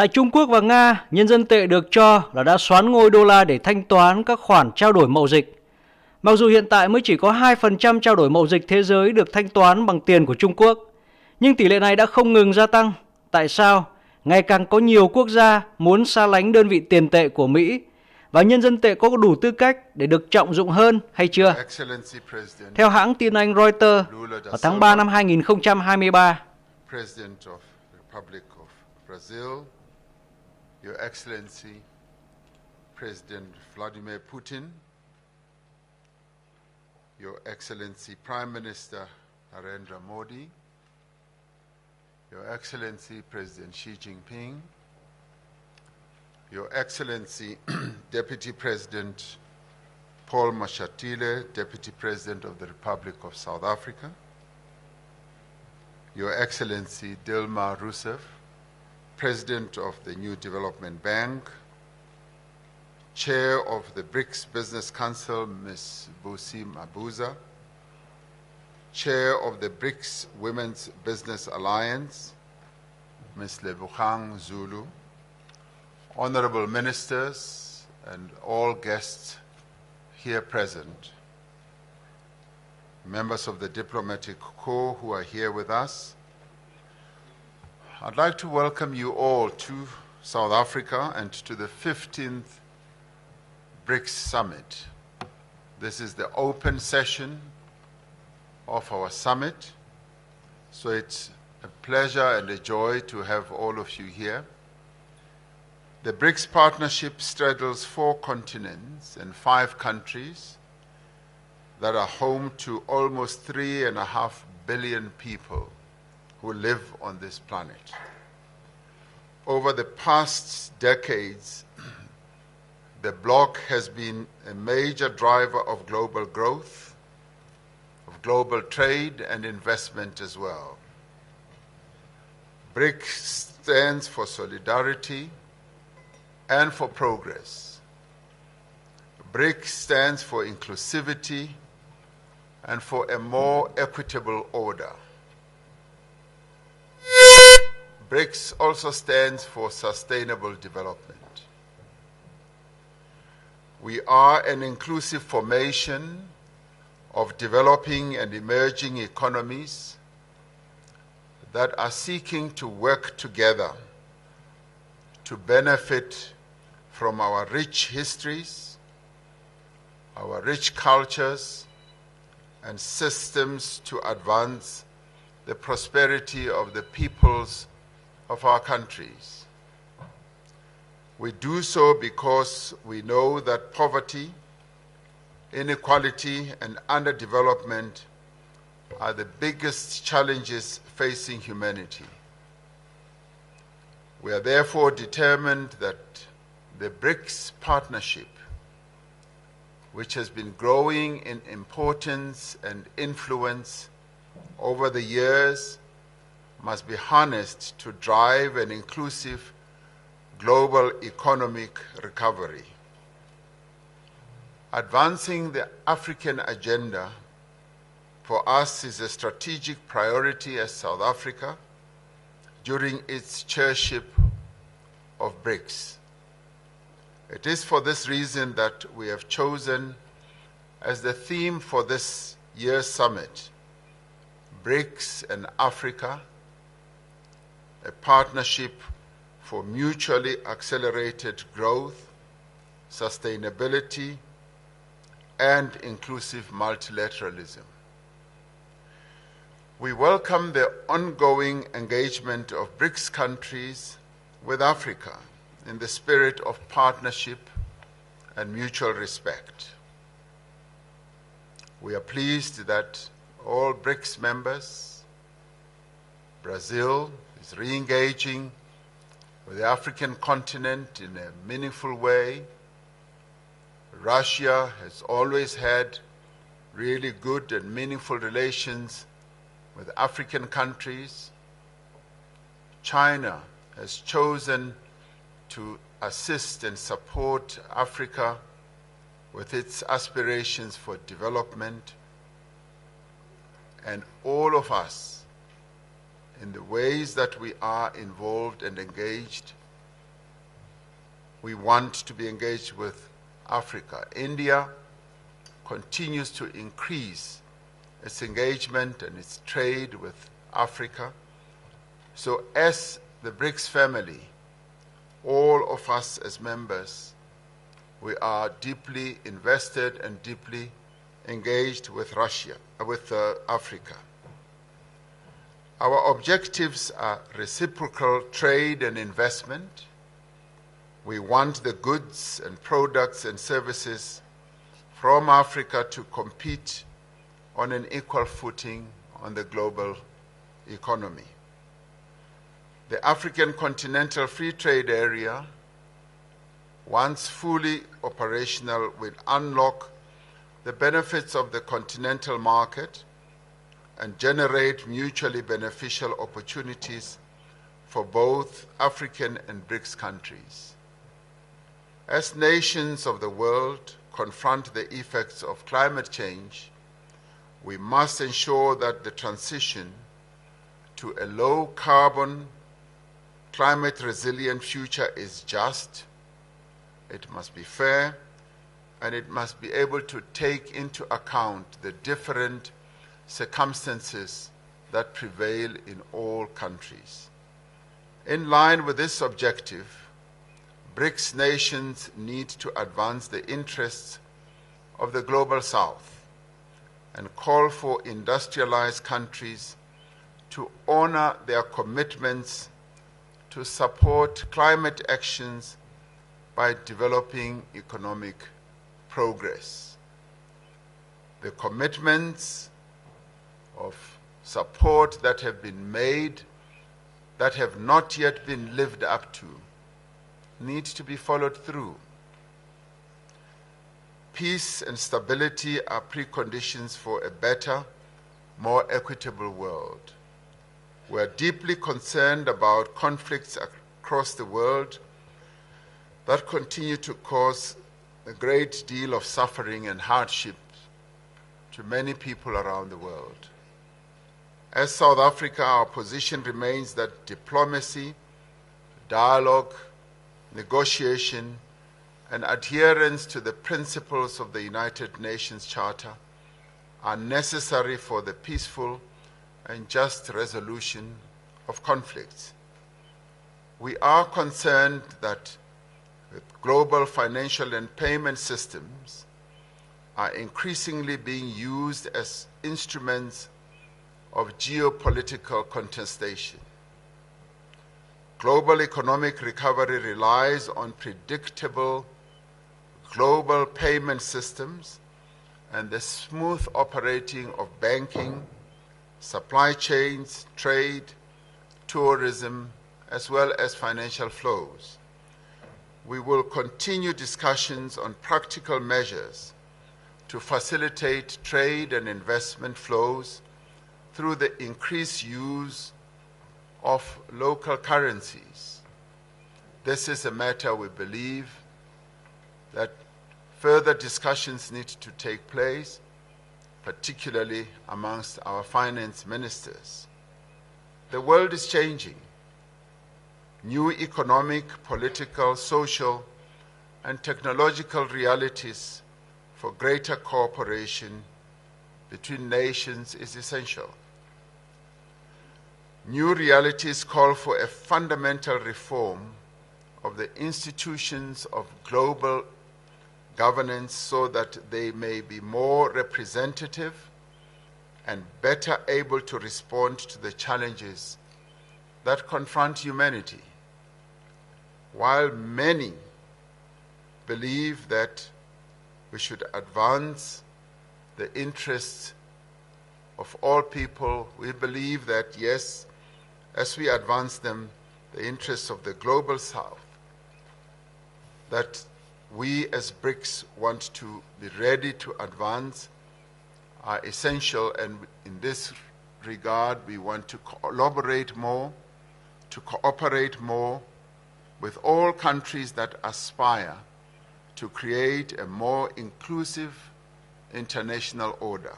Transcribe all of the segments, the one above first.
Tại Trung Quốc và Nga, nhân dân tệ được cho là đã soán ngôi đô la để thanh toán các khoản trao đổi mậu dịch. Mặc dù hiện tại mới chỉ có 2% trao đổi mậu dịch thế giới được thanh toán bằng tiền của Trung Quốc, nhưng tỷ lệ này đã không ngừng gia tăng. Tại sao? Ngày càng có nhiều quốc gia muốn xa lánh đơn vị tiền tệ của Mỹ, và nhân dân tệ có đủ tư cách để được trọng dụng hơn hay chưa? Theo hãng tin Anh Reuters, vào tháng 3 năm 2023, President of the Republic of Brazil, Your Excellency President Vladimir Putin, Your Excellency Prime Minister Narendra Modi, Your Excellency President Xi Jinping, Your Excellency Deputy President Paul Mashatile, Deputy President of the Republic of South Africa, Your Excellency Dilma Rousseff, President of the New Development Bank, Chair of the BRICS Business Council, Ms. Busi Mabuza, Chair of the BRICS Women's Business Alliance, Ms. Lebukhang Zulu, Honorable Ministers and all guests here present, members of the diplomatic corps who are here with us. I'd like to welcome you all to South Africa and to the 15th BRICS Summit. This is the open session of our summit, so it's a pleasure and a joy to have all of you here. The BRICS partnership straddles 4 continents and 5 countries that are home to almost 3.5 billion people who live on this planet. Over the past decades, the bloc has been a major driver of global growth, of global trade and investment as well. BRICS stands for solidarity and for progress. BRICS stands for inclusivity and for a more equitable order. BRICS also stands for sustainable development. We are an inclusive formation of developing and emerging economies that are seeking to work together to benefit from our rich histories, our rich cultures, and systems to advance the prosperity of the peoples of our countries. We do so because we know that poverty, inequality, and underdevelopment are the biggest challenges facing humanity. We are therefore determined that the BRICS partnership, which has been growing in importance and influence over the years, must be harnessed to drive an inclusive global economic recovery. Advancing the African agenda for us is a strategic priority as South Africa during its chairship of BRICS. It is for this reason that we have chosen as the theme for this year's summit, BRICS and Africa, a partnership for mutually accelerated growth, sustainability, and inclusive multilateralism. We welcome the ongoing engagement of BRICS countries with Africa in the spirit of partnership and mutual respect. We are pleased that all BRICS members, Brazil is re-engaging with the African continent in a meaningful way. Russia has always had really good and meaningful relations with African countries. China has chosen to assist and support Africa with its aspirations for development. And all of us, in the ways that we are involved and engaged, we want to be engaged with Africa. India continues to increase its engagement and its trade with Africa. So as the BRICS family, all of us as members, we are deeply invested and deeply engaged with Africa. Our objectives are reciprocal trade and investment. We want the goods and products and services from Africa to compete on an equal footing on the global economy. The African Continental Free Trade Area, once fully operational, will unlock the benefits of the continental market and generate mutually beneficial opportunities for both African and BRICS countries. As nations of the world confront the effects of climate change, we must ensure that the transition to a low-carbon, climate-resilient future is just, it must be fair, and it must be able to take into account the different circumstances that prevail in all countries. In line with this objective, BRICS nations need to advance the interests of the Global South and call for industrialized countries to honor their commitments to support climate actions by developing economic progress. The commitments of support that have been made that have not yet been lived up to need to be followed through. Peace and stability are preconditions for a better, more equitable world. We are deeply concerned about conflicts across the world that continue to cause a great deal of suffering and hardship to many people around the world. As South Africa, our position remains that diplomacy, dialogue, negotiation, and adherence to the principles of the United Nations Charter are necessary for the peaceful and just resolution of conflicts. We are concerned that global financial and payment systems are increasingly being used as instruments of geopolitical contestation. Global economic recovery relies on predictable global payment systems and the smooth operating of banking, supply chains, trade, tourism, as well as financial flows. We will continue discussions on practical measures to facilitate trade and investment flows through the increased use of local currencies. This is a matter we believe that further discussions need to take place, particularly amongst our finance ministers. The world is changing. New economic, political, social, and technological realities for greater cooperation between nations is essential. New realities call for a fundamental reform of the institutions of global governance so that they may be more representative and better able to respond to the challenges that confront humanity. While many believe that we should advance the interests of all people, we believe that, yes, as we advance them, the interests of the Global South, that we as BRICS want to be ready to advance are essential, and in this regard we want to collaborate more, to cooperate more with all countries that aspire to create a more inclusive international order.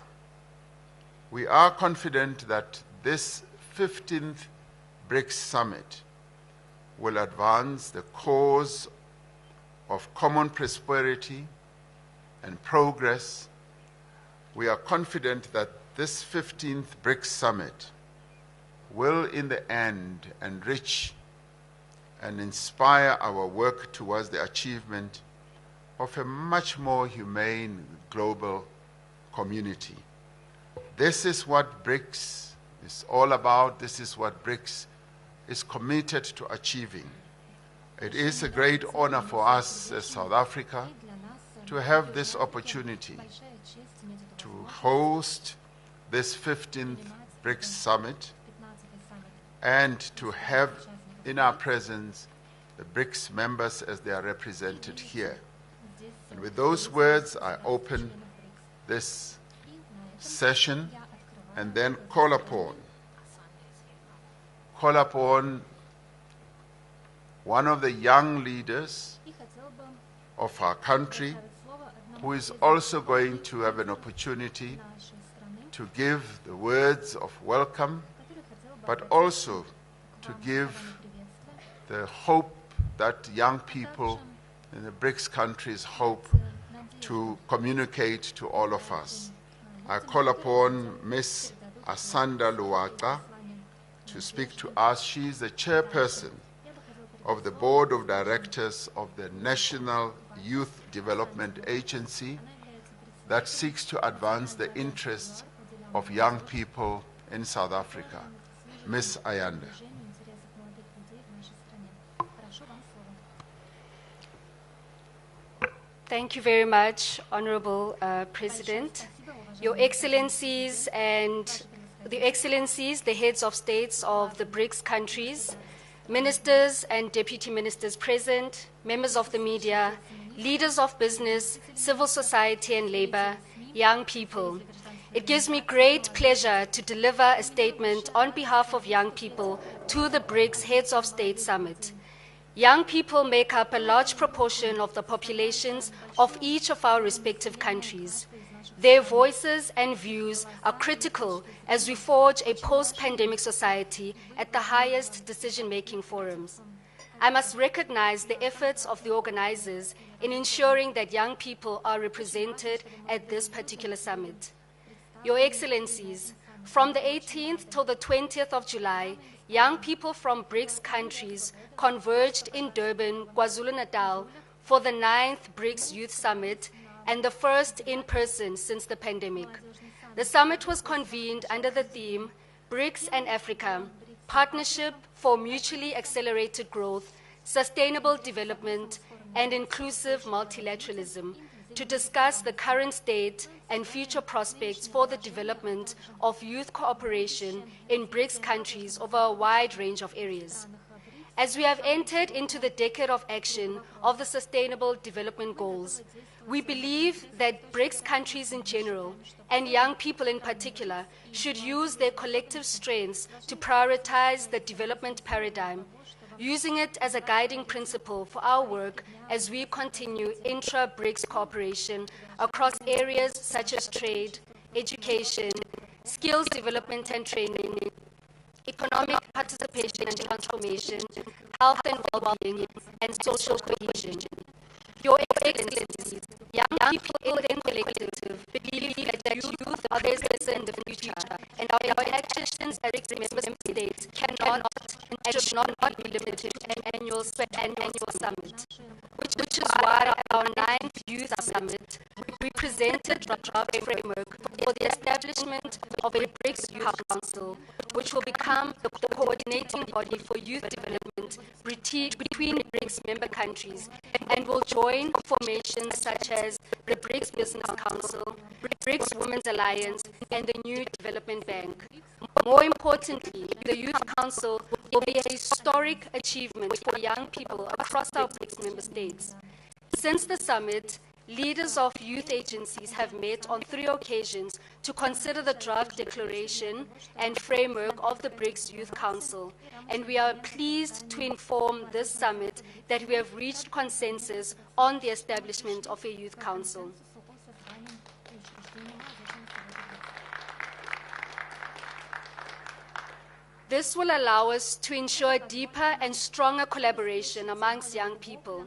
We are confident that this 15th BRICS Summit will advance the cause of common prosperity and progress, we are confident that this 15th BRICS Summit will in the end enrich and inspire our work towards the achievement of a much more humane global community. This is what BRICS is all about. This is what BRICS is committed to achieving. It is a great honor for us as South Africa to have this opportunity to host this 15th BRICS Summit and to have in our presence the BRICS members as they are represented here. And with those words, I open this session and then call upon one of the young leaders of our country who is also going to have an opportunity to give the words of welcome, but also to give the hope that young people in the BRICS countries hope to communicate to all of us. I call upon Ms. Asanda Luaka to speak to us. She is the chairperson of the Board of Directors of the National Youth Development Agency that seeks to advance the interests of young people in South Africa. Ms. Ayanda. Thank you very much, Honorable President. Your Excellencies and the heads of states of the BRICS countries, ministers and deputy ministers present, members of the media, leaders of business, civil society and labor, young people. It gives me great pleasure to deliver a statement on behalf of young people to the BRICS Heads of State Summit. Young people make up a large proportion of the populations of each of our respective countries. Their voices and views are critical as we forge a post-pandemic society at the highest decision-making forums. I must recognize the efforts of the organizers in ensuring that young people are represented at this particular summit. Your Excellencies, from the 18th till the 20th of July, young people from BRICS countries converged in Durban, KwaZulu-Natal for the 9th BRICS Youth Summit and the first in person since the pandemic. The summit was convened under the theme BRICS and Africa, Partnership for Mutually Accelerated Growth, Sustainable Development, and Inclusive Multilateralism, to discuss the current state and future prospects for the development of youth cooperation in BRICS countries over a wide range of areas. As we have entered into the decade of action of the Sustainable Development Goals, we believe that BRICS countries in general, and young people in particular, should use their collective strengths to prioritize the development paradigm, using it as a guiding principle for our work as we continue intra-BRICS cooperation across areas such as trade, education, skills development and training, economic participation and transformation, health and well-being, and social cohesion. Your Excellencies, young people in the collective believe that youth are present in the future, and our actions as BRICS member states cannot and should not be limited to an annual summit, which is why our 9th Youth Summit we presented a draft framework for the establishment of a BRICS Youth Council, which will become the coordinating body for youth development between BRICS member countries and will join formations such as the BRICS Business Council, BRICS Women's Alliance, and the New Development Bank. More importantly, the Youth Council will be a historic achievement for young people across our BRICS member states. Since the summit, leaders of youth agencies have met on 3 occasions to consider the draft declaration and framework of the BRICS Youth Council, and we are pleased to inform this summit that we have reached consensus on the establishment of a Youth Council. This will allow us to ensure deeper and stronger collaboration amongst young people.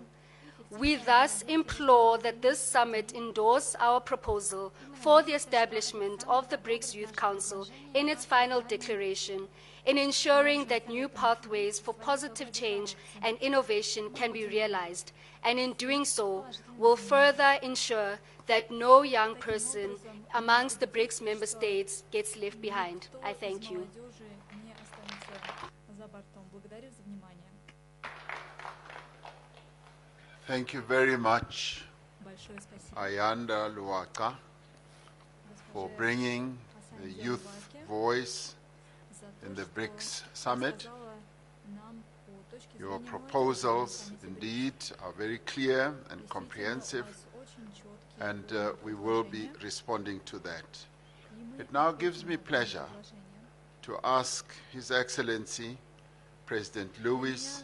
We thus implore that this summit endorse our proposal for the establishment of the BRICS Youth Council in its final declaration, in ensuring that new pathways for positive change and innovation can be realized, and in doing so will further ensure that no young person amongst the BRICS member states gets left behind. I thank you. Thank you very much, Ayanda Luaka, for bringing the youth voice in the BRICS summit. Your proposals indeed are very clear and comprehensive, and we will be responding to that. It now gives me pleasure to ask His Excellency President Luiz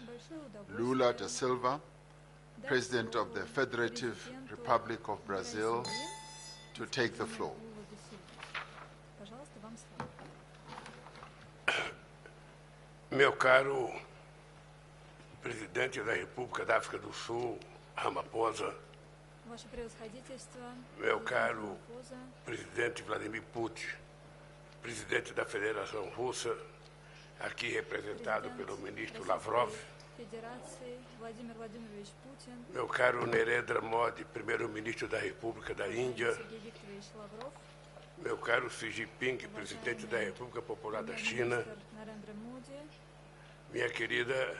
Lula da Silva, President of the Federative Republic of Brazil, to take the floor. Meu caro Presidente da República da África do Sul, Ramaphosa, meu caro Presidente Vladimir Putin, Presidente da Federação Russa, aqui representado pelo Ministro Lavrov, meu caro Narendra Modi, Primeiro-Ministro da República da Índia, meu caro Xi Jinping, Presidente da República Popular da China, minha querida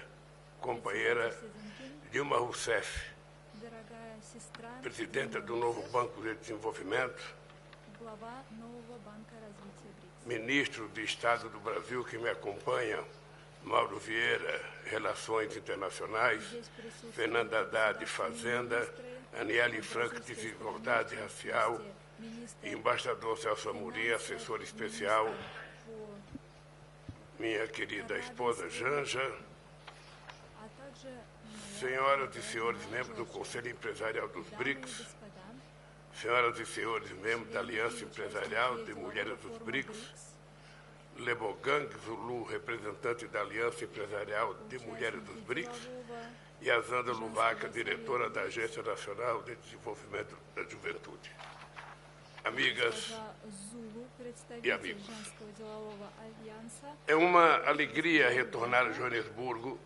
companheira Dilma Rousseff, Presidenta do novo Banco de Desenvolvimento, Ministro de Estado do Brasil que me acompanha, Mauro Vieira, Relações Internacionais, Fernanda Haddad, Fazenda, Aniele Franco, Desigualdade Racial, Embaixador Celso Amorim, assessor especial, minha querida esposa Janja, senhoras e senhores membros do Conselho Empresarial dos BRICS, senhoras e senhores membros da Aliança Empresarial de Mulheres dos BRICS, Lebogang Zulu, representante da Aliança Empresarial de Mulheres dos BRICS, e a Zanda Luvaca, diretora da Agência Nacional de Desenvolvimento da Juventude. Amigas e amigos, é uma alegria retornar a Joanesburgo,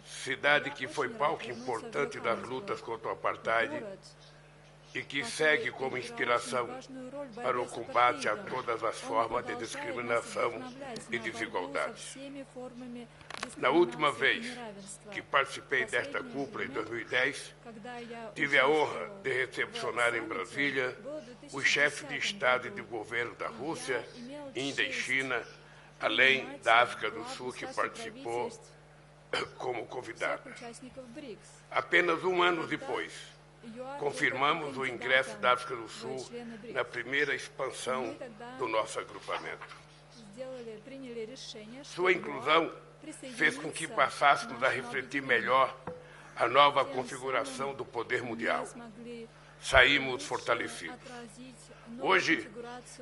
cidade que foi palco importante das lutas contra o apartheid e que segue como inspiração para o combate a todas as formas de discriminação e desigualdade. Na última vez que participei desta cúpula, em 2010, tive a honra de recepcionar em Brasília os chefes de Estado e de governo da Rússia, Índia e China, além da África do Sul, que participou como convidada. Apenas um ano depois, confirmamos o ingresso da África do Sul na primeira expansão do nosso agrupamento. Sua inclusão fez com que passássemos a refletir melhor a nova configuração do poder mundial. Saímos fortalecidos. Hoje,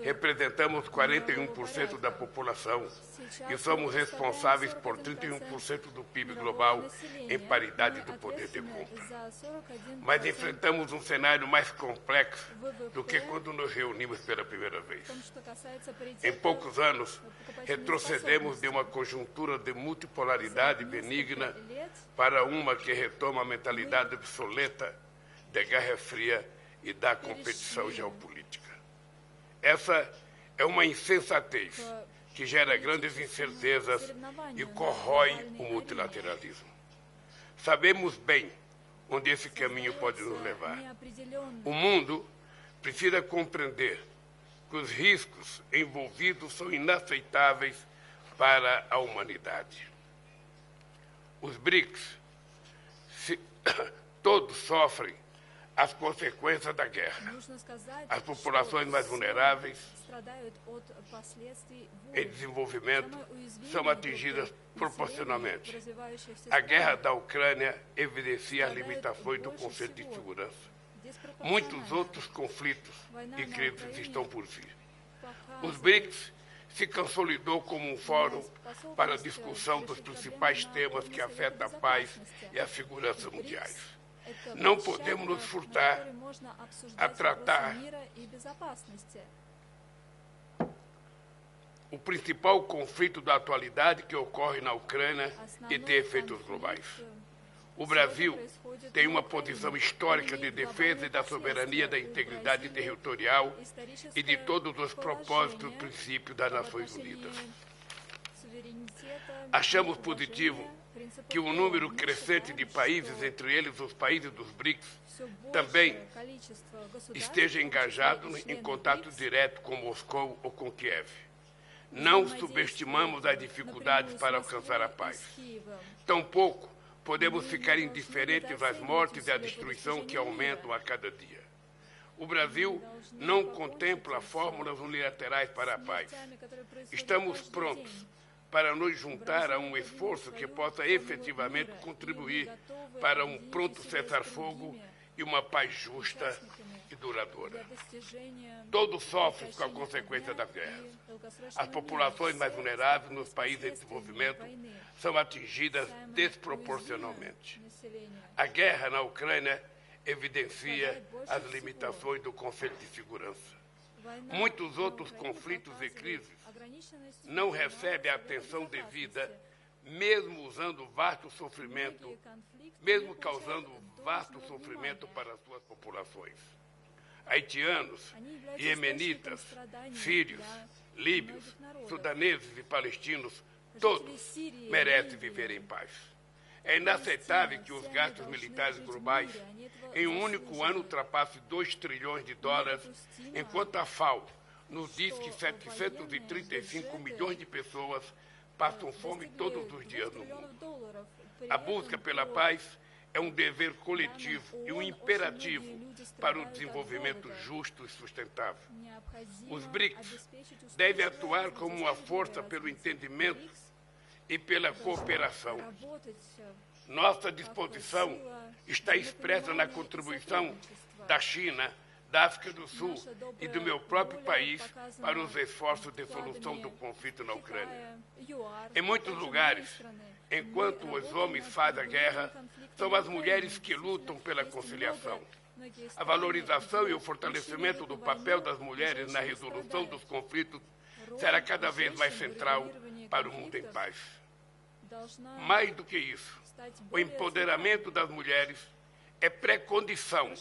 representamos 41% da população e somos responsáveis por 31% do PIB global em paridade do poder de compra. Mas enfrentamos um cenário mais complexo do que quando nos reunimos pela primeira vez. Em poucos anos, retrocedemos de uma conjuntura de multipolaridade benigna para uma que retoma a mentalidade obsoleta da Guerra Fria e da competição geopolítica. Essa é uma insensatez que gera grandes incertezas e corrói o multilateralismo. Sabemos bem onde esse caminho pode nos levar. O mundo precisa compreender que os riscos envolvidos são inaceitáveis para a humanidade. Os BRICS, todos sofrem as consequências da guerra. As populações mais vulneráveis em desenvolvimento são atingidas proporcionalmente. A guerra da Ucrânia evidencia as limitações do conceito de segurança. Muitos outros conflitos e crises estão por vir. Os BRICS se consolidou como um fórum para a discussão dos principais temas que afetam a paz e a segurança mundiais. Não podemos nos furtar a tratar o principal conflito da atualidade que ocorre na Ucrânia e tem efeitos globais. O Brasil tem uma posição histórica de defesa da soberania, da integridade territorial e de todos os propósitos e princípios das Nações Unidas. Achamos positivo que um número crescente de países, entre eles os países dos BRICS, também esteja engajado em contato direto com Moscou ou com Kiev. Não subestimamos as dificuldades para alcançar a paz. Tampouco podemos ficar indiferentes às mortes e à destruição que aumentam a cada dia. O Brasil não contempla fórmulas unilaterais para a paz. Estamos prontos para nos juntar a um esforço que possa efetivamente contribuir para um pronto cessar-fogo e uma paz justa e duradoura. Todos sofrem com a consequência da guerra. As populações mais vulneráveis nos países em desenvolvimento são atingidas desproporcionalmente. A guerra na Ucrânia evidencia as limitações do conceito de segurança. Muitos outros conflitos e crises não recebem a atenção devida, mesmo usando vasto sofrimento, mesmo causando vasto sofrimento para as suas populações. Haitianos, iemenitas, sírios, líbios, sudaneses e palestinos, todos merecem viver em paz. É inaceitável que os gastos militares globais em um único ano ultrapassem 2 trilhões de dólares, enquanto a FAO nos diz que 735 milhões de pessoas passam fome todos os dias no mundo. A busca pela paz é um dever coletivo e um imperativo para o desenvolvimento justo e sustentável. Os BRICS devem atuar como uma força pelo entendimento e pela cooperação. Nossa disposição está expressa na contribuição da China, da África do Sul e do meu próprio país para os esforços de solução do conflito na Ucrânia. Em muitos lugares, enquanto os homens fazem a guerra, são as mulheres que lutam pela conciliação. A valorização e o fortalecimento do papel das mulheres na resolução dos conflitos será cada vez mais central para o mundo em paz. Mais do que isso, o empoderamento das mulheres é pré-condição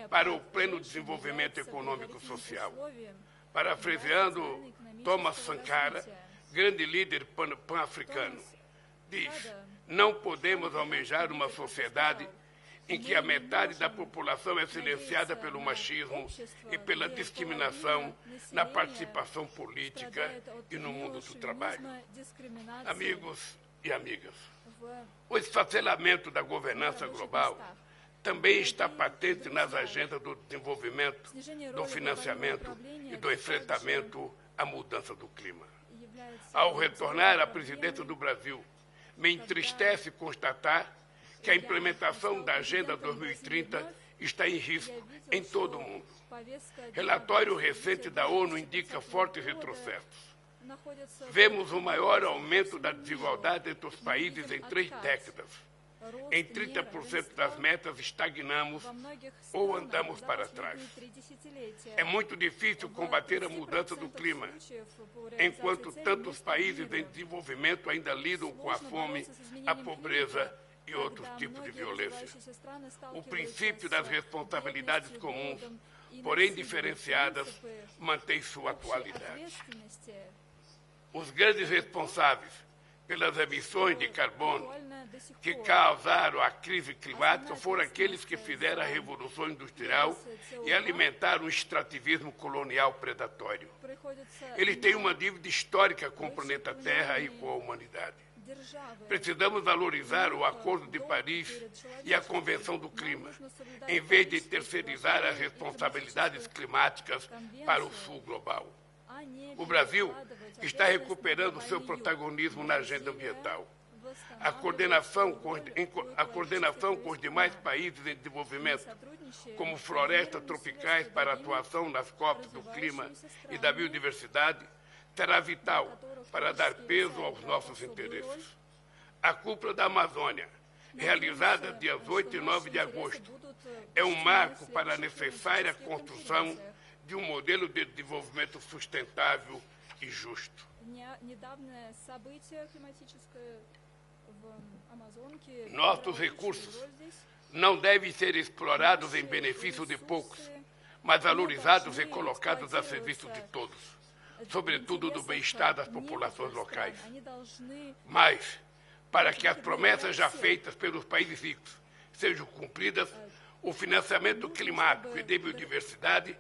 para o pleno desenvolvimento econômico e social. Parafraseando Thomas Sankara, grande líder pan-africano, diz: não podemos almejar uma sociedade em que a metade da população é silenciada pelo machismo e pela discriminação na participação política e no mundo do trabalho. Amigos e amigas, o esfacelamento da governança global também está patente nas agendas do desenvolvimento, do financiamento e do enfrentamento à mudança do clima. Ao retornar à presidência do Brasil, me entristece constatar que a implementação da Agenda 2030 está em risco em todo o mundo. Relatório recente da ONU indica fortes retrocessos. Vemos o maior aumento da desigualdade entre os países em 3 décadas. Em 30% das metas estagnamos ou andamos para trás. É muito difícil combater a mudança do clima, enquanto tantos países em desenvolvimento ainda lidam com a fome, a pobreza e outros tipos de violência. O princípio das responsabilidades comuns, porém diferenciadas, mantém sua atualidade. Os grandes responsáveis pelas emissões de carbono que causaram a crise climática foram aqueles que fizeram a Revolução Industrial e alimentaram o extrativismo colonial predatório. Eles têm uma dívida histórica com o planeta Terra e com a humanidade. Precisamos valorizar o Acordo de Paris e a Convenção do Clima, em vez de terceirizar as responsabilidades climáticas para o sul global. O Brasil está recuperando seu protagonismo na agenda ambiental. A coordenação com os demais países em desenvolvimento, como florestas tropicais para atuação nas COPs do clima e da biodiversidade, será vital para dar peso aos nossos interesses. A cúpula da Amazônia realizada dias 8 e 9 de agosto, é um marco para a necessária construção de um modelo de desenvolvimento sustentável e justo. Nossos recursos não devem ser explorados em benefício de poucos, mas valorizados e colocados a serviço de todos, sobretudo do bem-estar das populações locais. Mas, para que as promessas já feitas pelos países ricos sejam cumpridas, o financiamento climático e de biodiversidade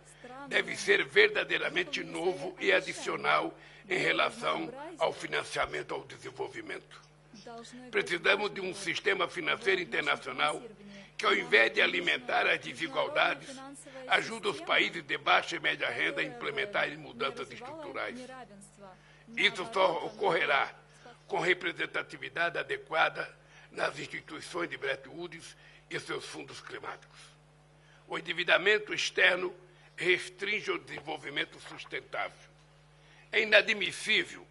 deve ser verdadeiramente novo e adicional em relação ao financiamento ao desenvolvimento. Precisamos de um sistema financeiro internacional que, ao invés de alimentar as desigualdades, ajude os países de baixa e média renda a implementarem mudanças estruturais. Isso só ocorrerá com representatividade adequada nas instituições de Bretton Woods e seus fundos climáticos. O endividamento externo restringe o desenvolvimento sustentável. É inadmissível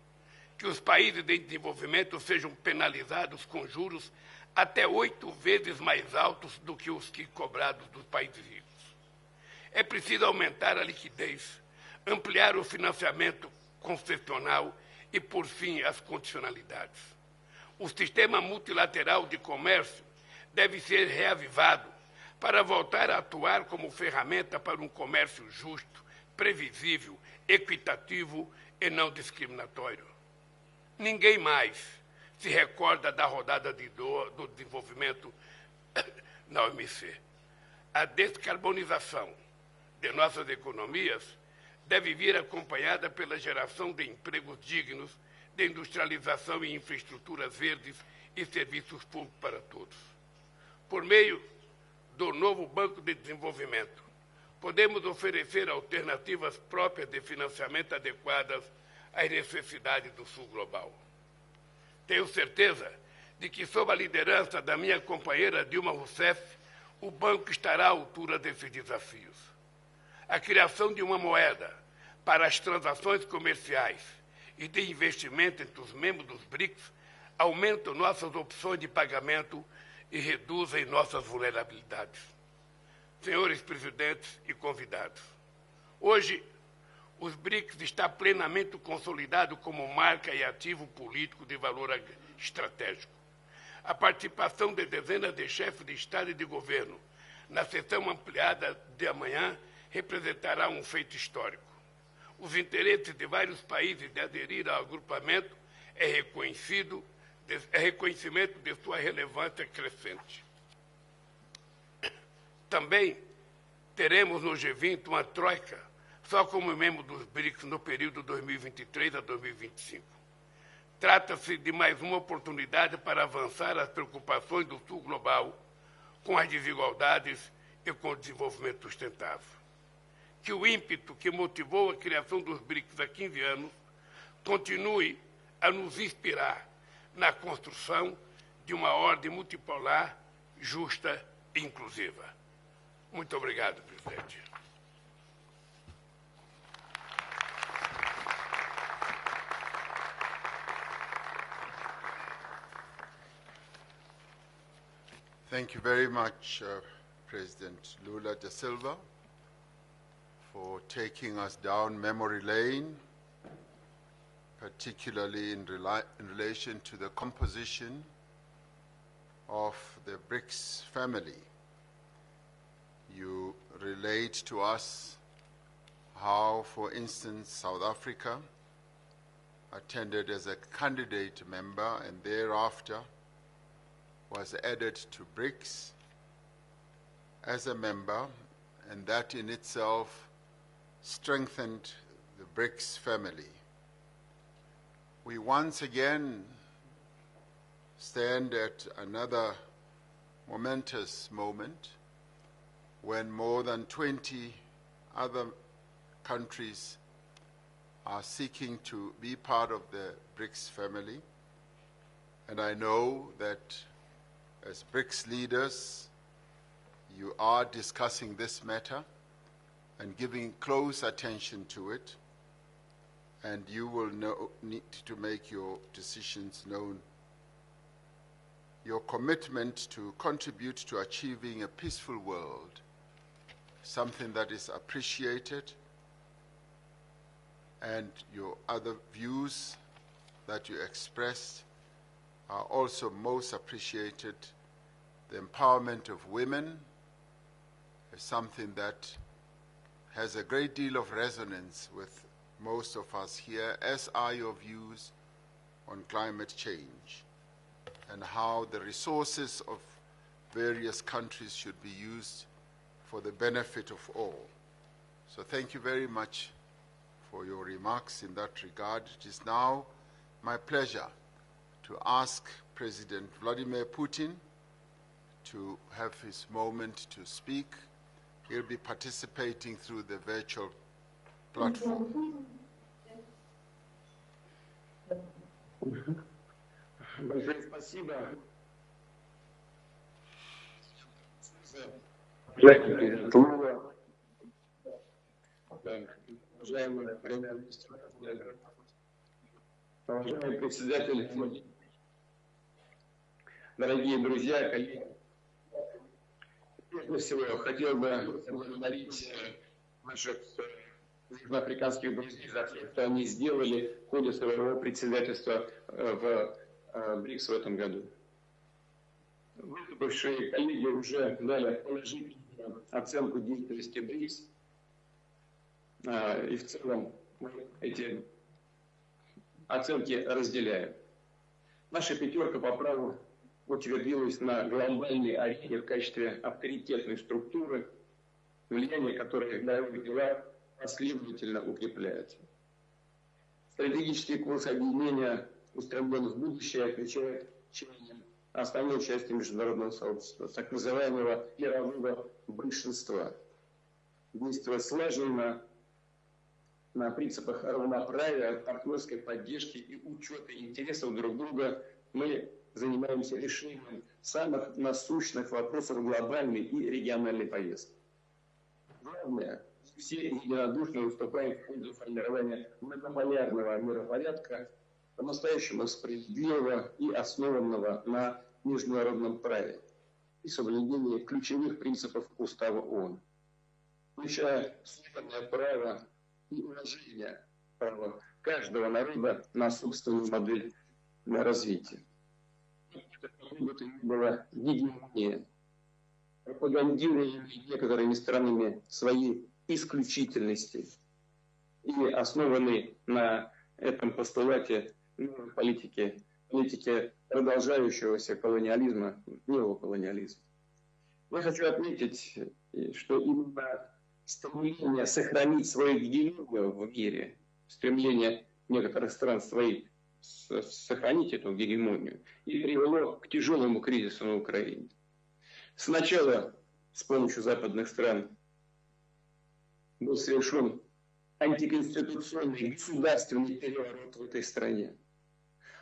que os países em desenvolvimento sejam penalizados com juros até 8 vezes mais altos do que os que cobrados dos países ricos. É preciso aumentar a liquidez, ampliar o financiamento concessional e, por fim, as condicionalidades. O sistema multilateral de comércio deve ser reavivado para voltar a atuar como ferramenta para um comércio justo, previsível, equitativo e não discriminatório. Ninguém mais se recorda da rodada do desenvolvimento na OMC. A descarbonização de nossas economias deve vir acompanhada pela geração de empregos dignos, de industrialização e infraestruturas verdes e serviços públicos para todos. Por meio do novo Banco de Desenvolvimento, podemos oferecer alternativas próprias de financiamento adequadas às necessidades do Sul global. Tenho certeza de que, sob a liderança da minha companheira Dilma Rousseff, o banco estará à altura desses desafios. A criação de uma moeda para as transações comerciais e de investimento entre os membros dos BRICS aumenta nossas opções de pagamento e reduzem nossas vulnerabilidades. Senhores presidentes e convidados, hoje os BRICS está plenamente consolidado como marca e ativo político de valor estratégico. A participação de dezenas de chefes de Estado e de governo na sessão ampliada de amanhã representará um feito histórico. Os interesses de vários países de aderir ao agrupamento é reconhecimento de sua relevância crescente. Também teremos no G20 uma troika só como membro dos BRICS no período 2023 a 2025. Trata-se de mais uma oportunidade para avançar as preocupações do Sul global com as desigualdades e com o desenvolvimento sustentável. Que o ímpeto que motivou a criação dos BRICS há 15 anos continue a nos inspirar na construção de uma ordem multipolar, justa e inclusiva. Muito obrigado, presidente. Thank you very much, President Lula da Silva, for taking us down memory lane, particularly in relation to the composition of the BRICS family. You relate to us how, for instance, South Africa attended as a candidate member and thereafter was added to BRICS as a member, and that in itself strengthened the BRICS family. We once again stand at another momentous moment when more than 20 other countries are seeking to be part of the BRICS family. And I know that as BRICS leaders, you are discussing this matter and giving close attention to it, and you will need to make your decisions known your commitment to contribute to achieving a peaceful world, something that is appreciated, and your other views that you expressed are also most appreciated. The empowerment of women is something that has a great deal of resonance with most of us here, as are your views on climate change and how the resources of various countries should be used for the benefit of all. So thank you very much for your remarks in that regard. It is now my pleasure to ask President Vladimir Putin to have his moment to speak. He'll be participating through the virtual platform. Большое спасибо. Уважаемый президент Лула, уважаемый премьер-министр, уважаемый председатель, дорогие друзья, коллеги. Прежде всего, я хотел бы поблагодарить наших африканских друзей за то, что они сделали в ходе своего председательства в БРИКС в этом году. Выступившие коллеги уже дали положительную оценку деятельности БРИКС, и в целом мы эти оценки разделяем. Наша пятерка по праву утвердилась на глобальной арене в качестве авторитетной структуры, влияние которой в мировых делах последовательно укрепляется. Стратегический курс объединения, устремлен в будущее, отвечает чаяниям основной части международного сообщества, так называемого мирового большинства. Действуя слаженно на принципах равноправия, партнерской поддержки и учета интересов друг друга, мы занимаемся решением самых насущных вопросов глобальной и региональной повестки. Главное, все единодушно выступаем в пользу формирования многополярного миропорядка, по-настоящему справедливого и основанного на международном праве и соблюдении ключевых принципов Устава ООН, включая суверенное право и уважение права каждого народа на собственную модель развития. Чтобы это ни было гегемония, пропагандируемые некоторыми странами своей исключительности и основанные на этом постулате политики продолжающегося колониализма, неоколониализма. Я хочу отметить, что именно стремление сохранить свою гегемонию в мире, стремление некоторых стран своих сохранить эту гегемонию, и привело к тяжелому кризису на Украине. Сначала с помощью западных стран был совершен антиконституционный государственный переворот в этой стране,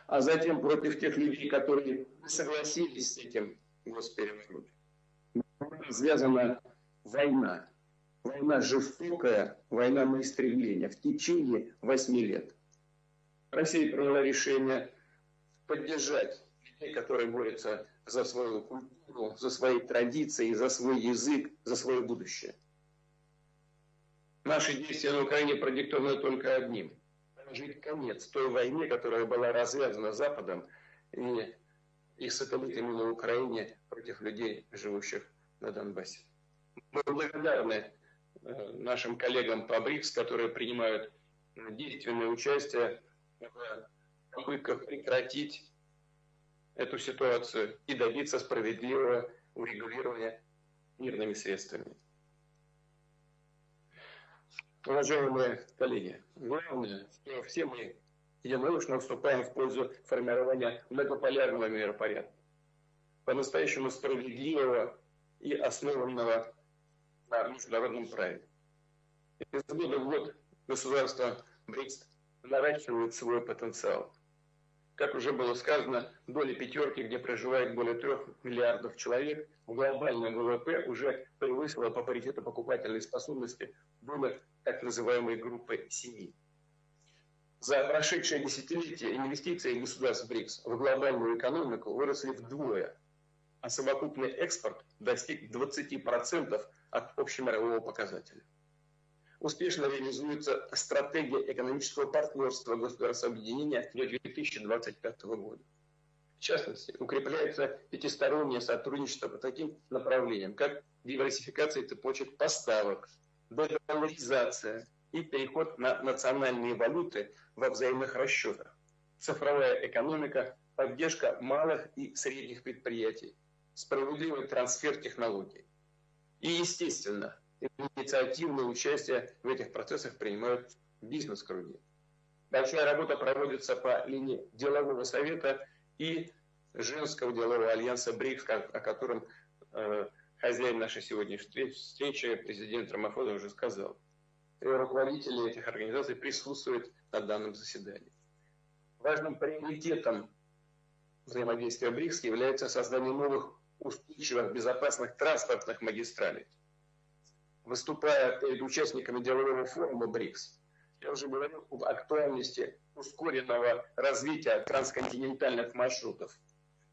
а затем против тех людей, которые согласились с этим госпереворотом, была развязана война. Война жестокая, война на истребление в течение 8 лет. Россия приняла решение поддержать людей, которые борются за свою культуру, за свои традиции, за свой язык, за свое будущее. Наши действия на Украине продиктованы только одним – положить конец той войне, которая была развязана Западом и их сателлитами на Украине против людей, живущих на Донбассе. Мы благодарны нашим коллегам по БРИКС, которые принимают действенное участие в попытках прекратить эту ситуацию и добиться справедливого урегулирования мирными средствами. Уважаемые коллеги, главное, что все мы единодушно вступаем в пользу формирования многополярного миропорядка, по-настоящему справедливого и основанного на международном праве. Из года в год государства БРИКС наращивают свой потенциал. Как уже было сказано, доля пятерки, где проживает более 3 миллиардов человек, в глобальном ВВП уже превысила по паритету покупательной способности долю так называемой группы 7. За прошедшее десятилетие инвестиции государств БРИКС в глобальную экономику выросли вдвое, а совокупный экспорт достиг 20% от общемирового показателя. Успешно реализуется стратегия экономического партнерства государств объединения до 2025 года. В частности, укрепляется пятистороннее сотрудничество по таким направлениям, как диверсификация цепочек поставок, дедоларизация и переход на национальные валюты во взаимных расчетах, цифровая экономика, поддержка малых и средних предприятий, справедливый трансфер технологий. И, естественно, инициативное участие в этих процессах принимают бизнес-круги. Большая работа проводится по линии делового совета и женского делового альянса БРИКС, о котором хозяин нашей сегодняшней встречи, президент Рамапфоса, уже сказал. И руководители этих организаций присутствуют на данном заседании. Важным приоритетом взаимодействия БРИКС является создание новых устойчивых, безопасных транспортных магистралей. Выступая перед участниками делового форума БРИКС, я уже говорил об актуальности ускоренного развития трансконтинентальных маршрутов,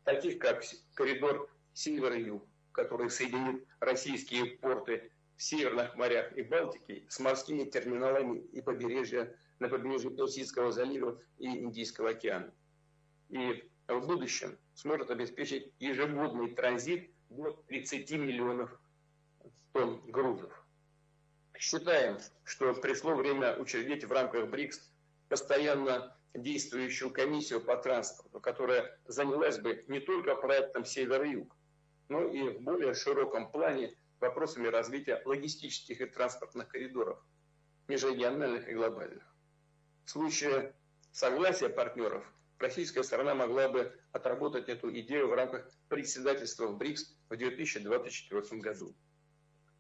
таких как коридор Север-Юг, который соединит российские порты в Северных морях и Балтике с морскими терминалами и на побережье Персидского залива и Индийского океана. И в будущем сможет обеспечить ежегодный транзит до 30 миллионов тонн грузов. Считаем, что пришло время учредить в рамках БРИКС постоянно действующую комиссию по транспорту, которая занялась бы не только проектом Север-Юг, но и в более широком плане вопросами развития логистических и транспортных коридоров, межрегиональных и глобальных. В случае согласия партнеров, российская сторона могла бы отработать эту идею в рамках председательства в БРИКС в 2024 году.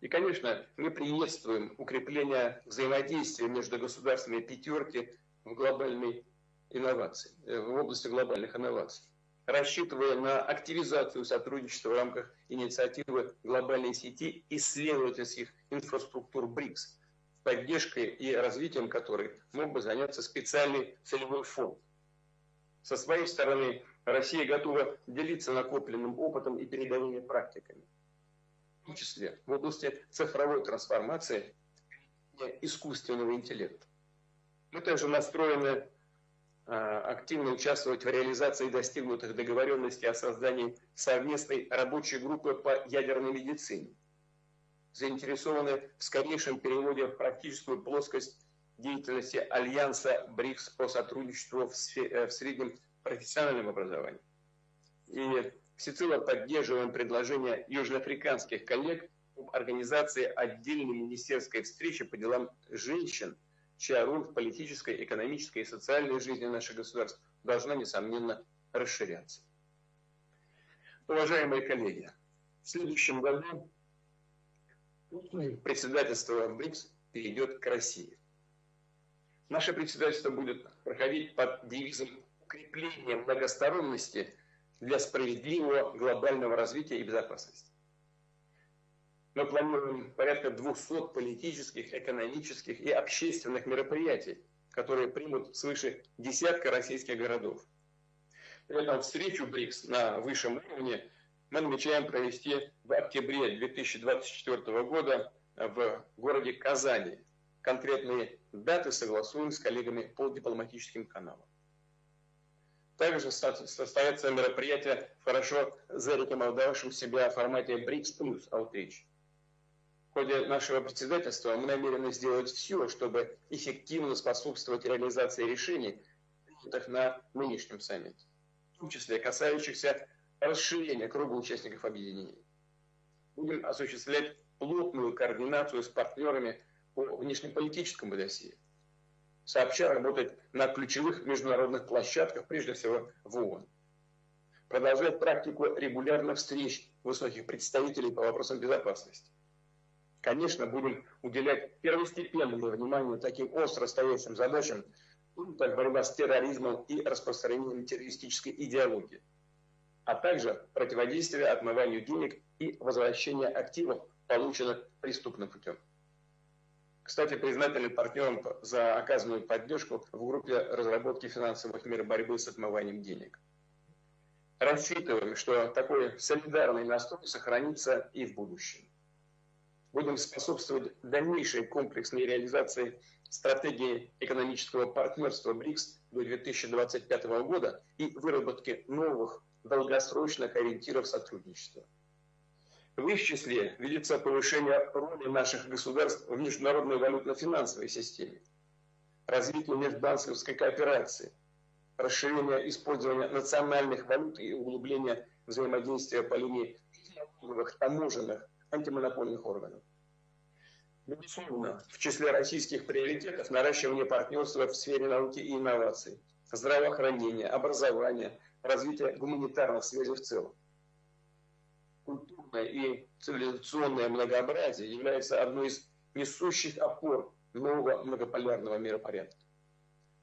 И, конечно, мы приветствуем укрепление взаимодействия между государствами пятерки в глобальной инновации, в области глобальных инноваций, рассчитывая на активизацию сотрудничества в рамках инициативы глобальной сети исследовательских инфраструктур БРИКС, поддержкой и развитием которой мог бы заняться специальный целевой фонд. Со своей стороны, Россия готова делиться накопленным опытом и передовыми практиками, в том числе в области цифровой трансформации и искусственного интеллекта. Мы также настроены активно участвовать в реализации достигнутых договоренностей о создании совместной рабочей группы по ядерной медицине. Заинтересованы в скорейшем переводе в практическую плоскость деятельности Альянса БРИКС по сотрудничеству в среднем профессиональном образовании. И всецело поддерживаем предложение южноафриканских коллег об организации отдельной министерской встречи по делам женщин, чья роль в политической, экономической и социальной жизни наших государств должна, несомненно, расширяться. Уважаемые коллеги, в следующем году председательство БРИКС перейдет к России. Наше председательство будет проходить под девизом укрепления многосторонности для справедливого глобального развития и безопасности. Мы планируем порядка 200 политических, экономических и общественных мероприятий, которые примут свыше десятка российских городов. При этом встречу БРИКС на высшем уровне мы намечаем провести в октябре 2024 года в городе Казани. Конкретные даты согласуем с коллегами по дипломатическим каналам. Также состоятся мероприятия в хорошо зарекомендовавшем себя в формате BRICS Plus Outreach. В ходе нашего председательства мы намерены сделать все, чтобы эффективно способствовать реализации решений, принятых на нынешнем саммите, в том числе касающихся расширения круга участников объединения. Будем осуществлять плотную координацию с партнерами по внешнеполитическому досье, сообща работать на ключевых международных площадках, прежде всего в ООН. Продолжать практику регулярных встреч высоких представителей по вопросам безопасности. Конечно, будем уделять первостепенное внимание таким остро стоящим задачам, как борьба с терроризмом и распространением террористической идеологии, а также противодействие отмыванию денег и возвращение активов, полученных преступным путем. К Кстати, признательны партнерам за оказанную поддержку в группе разработки финансовых мер борьбы с отмыванием денег. Рассчитываем, что такой солидарный настрой сохранится и в будущем. Будем способствовать дальнейшей комплексной реализации стратегии экономического партнерства БРИКС до 2025 года и выработке новых долгосрочных ориентиров сотрудничества. В их числе видится повышение роли наших государств в международной валютно-финансовой системе, развитие межбанковской кооперации, расширение использования национальных валют и углубление взаимодействия по линии налоговых, таможенных, антимонопольных органов. Безусловно, в числе российских приоритетов наращивание партнерства в сфере науки и инноваций, здравоохранения, образования, развития гуманитарных связей в целом. Культурное и цивилизационное многообразие является одной из несущих опор нового многополярного миропорядка.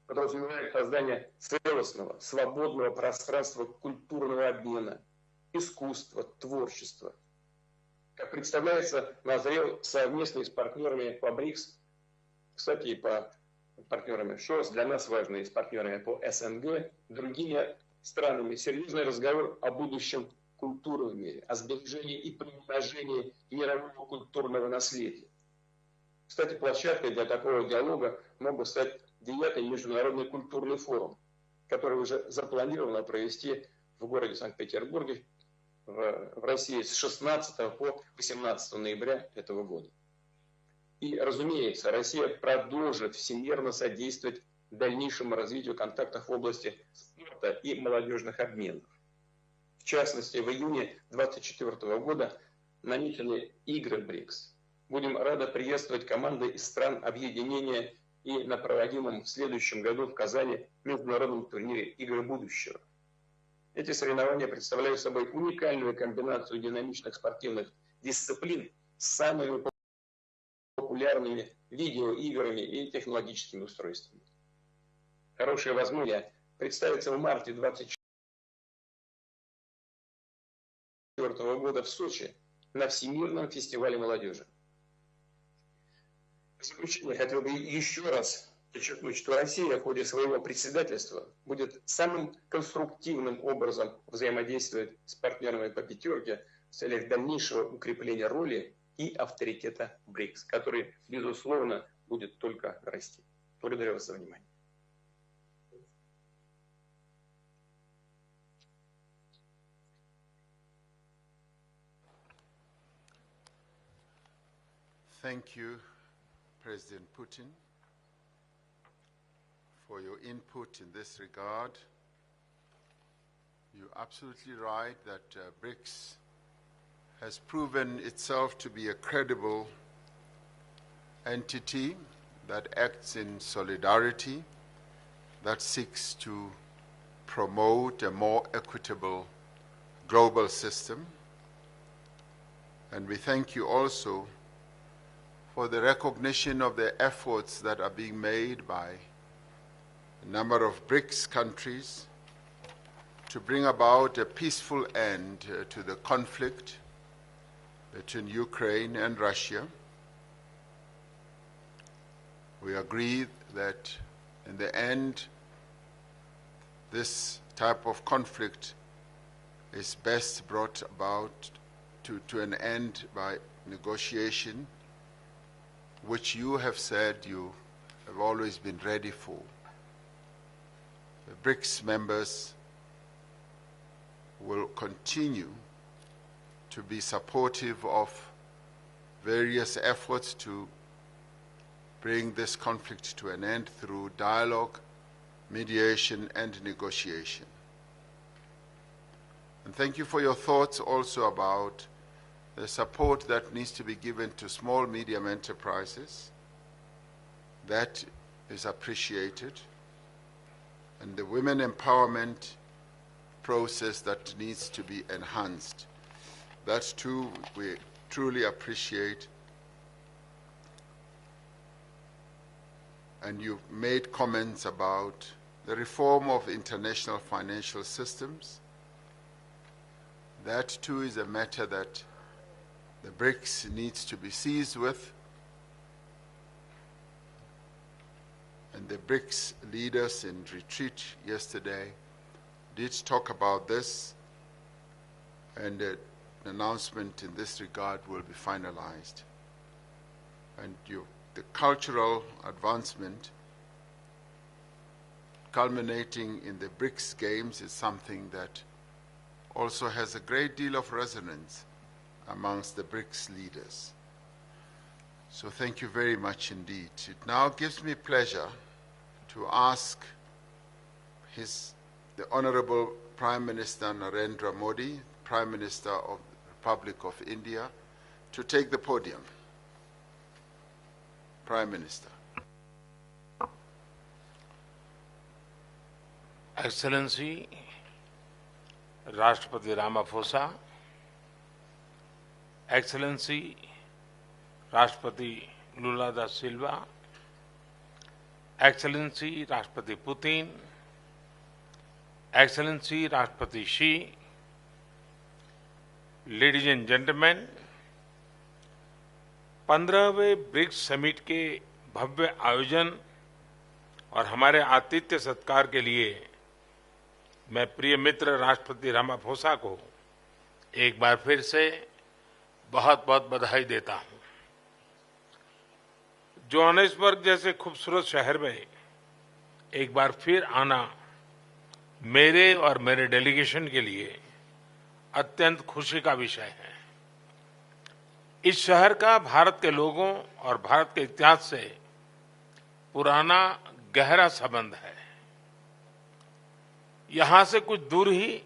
Подразумевает создание целостного, свободного пространства культурного обмена, искусства, творчества. Как представляется, назрел совместный с партнерами по БРИКС, кстати, и по партнерами ШОС, для нас важные с партнерами по СНГ, другими странами, серьезный разговор о будущем культуры в мире, о сбережении и приумножении мирового культурного наследия. Кстати, площадкой для такого диалога мог бы стать 9-й международный культурный форум, который уже запланировано провести в городе Санкт-Петербурге в России с 16 по 18 ноября этого года. И, разумеется, Россия продолжит всемирно содействовать дальнейшему развитию контактов в области спорта и молодежных обменов. В частности, в июне 2024 года намечены игры БРИКС. Будем рады приветствовать команды из стран объединения и на проводимом в следующем году в Казани международном турнире «Игры будущего». Эти соревнования представляют собой уникальную комбинацию динамичных спортивных дисциплин с самыми популярными видеоиграми и технологическими устройствами. Хорошая возможность представится в марте 2024 года в Сочи на Всемирном фестивале молодежи. В заключение хотел бы еще раз подчеркнуть, что Россия в ходе своего председательства будет самым конструктивным образом взаимодействовать с партнерами по пятерке в целях дальнейшего укрепления роли и авторитета БРИКС, который, безусловно, будет только расти. Благодарю вас за внимание. Thank you, President Putin, for your input in this regard. You're absolutely right that BRICS has proven itself to be a credible entity that acts in solidarity, that seeks to promote a more equitable global system. And we thank you also for the recognition of the efforts that are being made by a number of BRICS countries to bring about a peaceful end to the conflict between Ukraine and Russia. We agree that in the end, this type of conflict is best brought about to an end by negotiation, which you have said you have always been ready for. The BRICS members will continue to be supportive of various efforts to bring this conflict to an end through dialogue, mediation, and negotiation. And thank you for your thoughts also about the support that needs to be given to small, medium enterprises. That is appreciated. And the women empowerment process that needs to be enhanced. That too we truly appreciate. And you've made comments about the reform of international financial systems. That too is a matter that the BRICS needs to be seized with. and the BRICS leaders in retreat yesterday did talk about this, and an announcement in this regard will be finalized. And the cultural advancement culminating in the BRICS Games is something that also has a great deal of resonance amongst the BRICS leaders. So thank you very much indeed. It now gives me pleasure to ask the Honorable Prime Minister Narendra Modi, Prime Minister of the Republic of India, to take the podium. Prime Minister. Excellency, Rashtrapati Ramaphosa, Excellency, Rashtrapati Lula da Silva, Excellency, Rashtrapati Putin, Excellency, Rashtrapati Xi, ladies and gentlemen, 15वें BRICS summit के भव्य आयोजन और हमारे आतिथ्य सत्कार के लिए मैं प्रिय मित्र राष्ट्रपति रामाफोसा को एक बार फिर से बहुत बहुत बधाई देता हूं। जोहानिसबर्ग जैसे खूबसूरत शहर में एक बार फिर आना मेरे और मेरे डेलीगेशन के लिए अत्यंत खुशी का विषय है। इस शहर का भारत के लोगों और भारत के इतिहास से पुराना गहरा संबंध है। यहां से कुछ दूर ही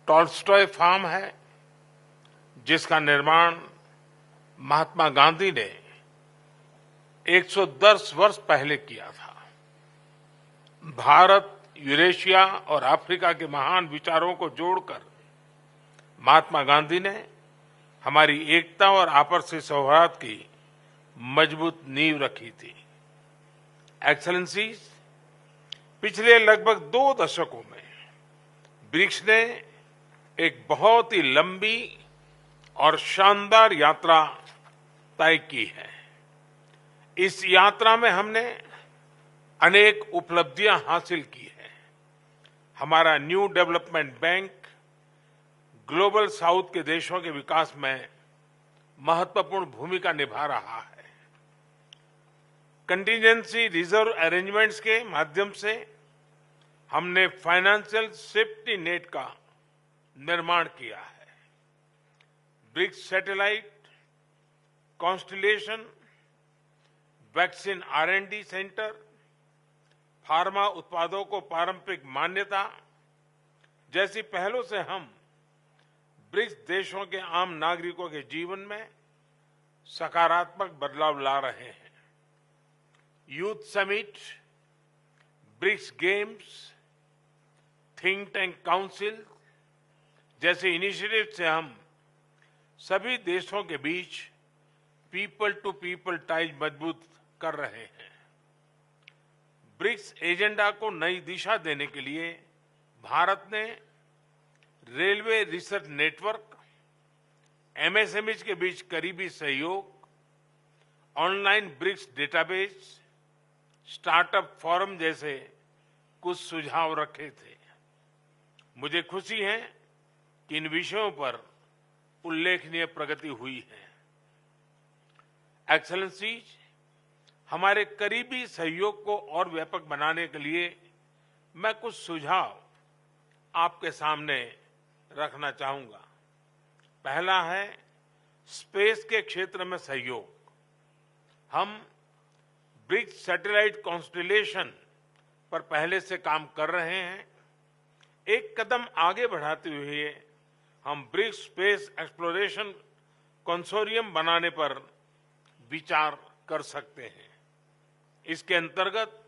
टॉल्स्टॉय फार्म है, जिसका निर्माण महात्मा गांधी ने 110 वर्ष पहले किया था। भारत, यूरेशिया और अफ्रीका के महान विचारों को जोड़कर महात्मा गांधी ने हमारी एकता और आपसी सौहार्द की मजबूत नींव रखी थी। एक्सेलेंसीज, पिछले लगभग 2 दशकों में ब्रिक्स ने एक बहुत ही लंबी और शानदार यात्रा तय की है। इस यात्रा में हमने अनेक उपलब्धियां हासिल की हैं। हमारा new development bank global south के देशों के विकास में महत्वपूर्ण भूमिका निभा रहा है। कंटीजेंसी रिजर्व अरेंजमेंट्स के माध्यम से हमने फाइनेंशियल सेफ्टी नेट का निर्माण किया है। BRICS satellite constellation, vaccine R&D centre, pharma उत्पादों को पारंपरिक मान्यता जैसी पहलों से हम ब्रिक्स देशों के आम नागरिकों के जीवन में सकारात्मक बदलाव ला रहे हैं। Youth summit, BRICS games, think tank council जैसे इनिशिएटिव से हम सभी देशों के बीच पीपल टू पीपल टाइज मजबूत कर रहे हैं। ब्रिक्स एजेंडा को नई दिशा देने के लिए भारत ने रेलवे रिसर्च नेटवर्क, MSMEs के बीच करीबी सहयोग, online BRICS database, startup forum जैसे कुछ सुझाव रखे थे। मुझे खुशी है कि इन विषयों पर उल्लेखनीय प्रगति हुई है। एक्सेलेंसीज, हमारे करीबी सहयोग को और व्यापक बनाने के लिए मैं कुछ सुझाव आपके सामने रखना चाहूंगा। पहला है स्पेस के क्षेत्र में सहयोग। हम ब्रिक्स सैटेलाइट कॉन्स्टिलेशन पर पहले से काम कर रहे हैं। एक कदम आगे बढ़ाते हुए हम ब्रिक्स स्पेस एक्सप्लोरेशन कंसोरियम बनाने पर विचार कर सकते हैं। इसके अंतर्गत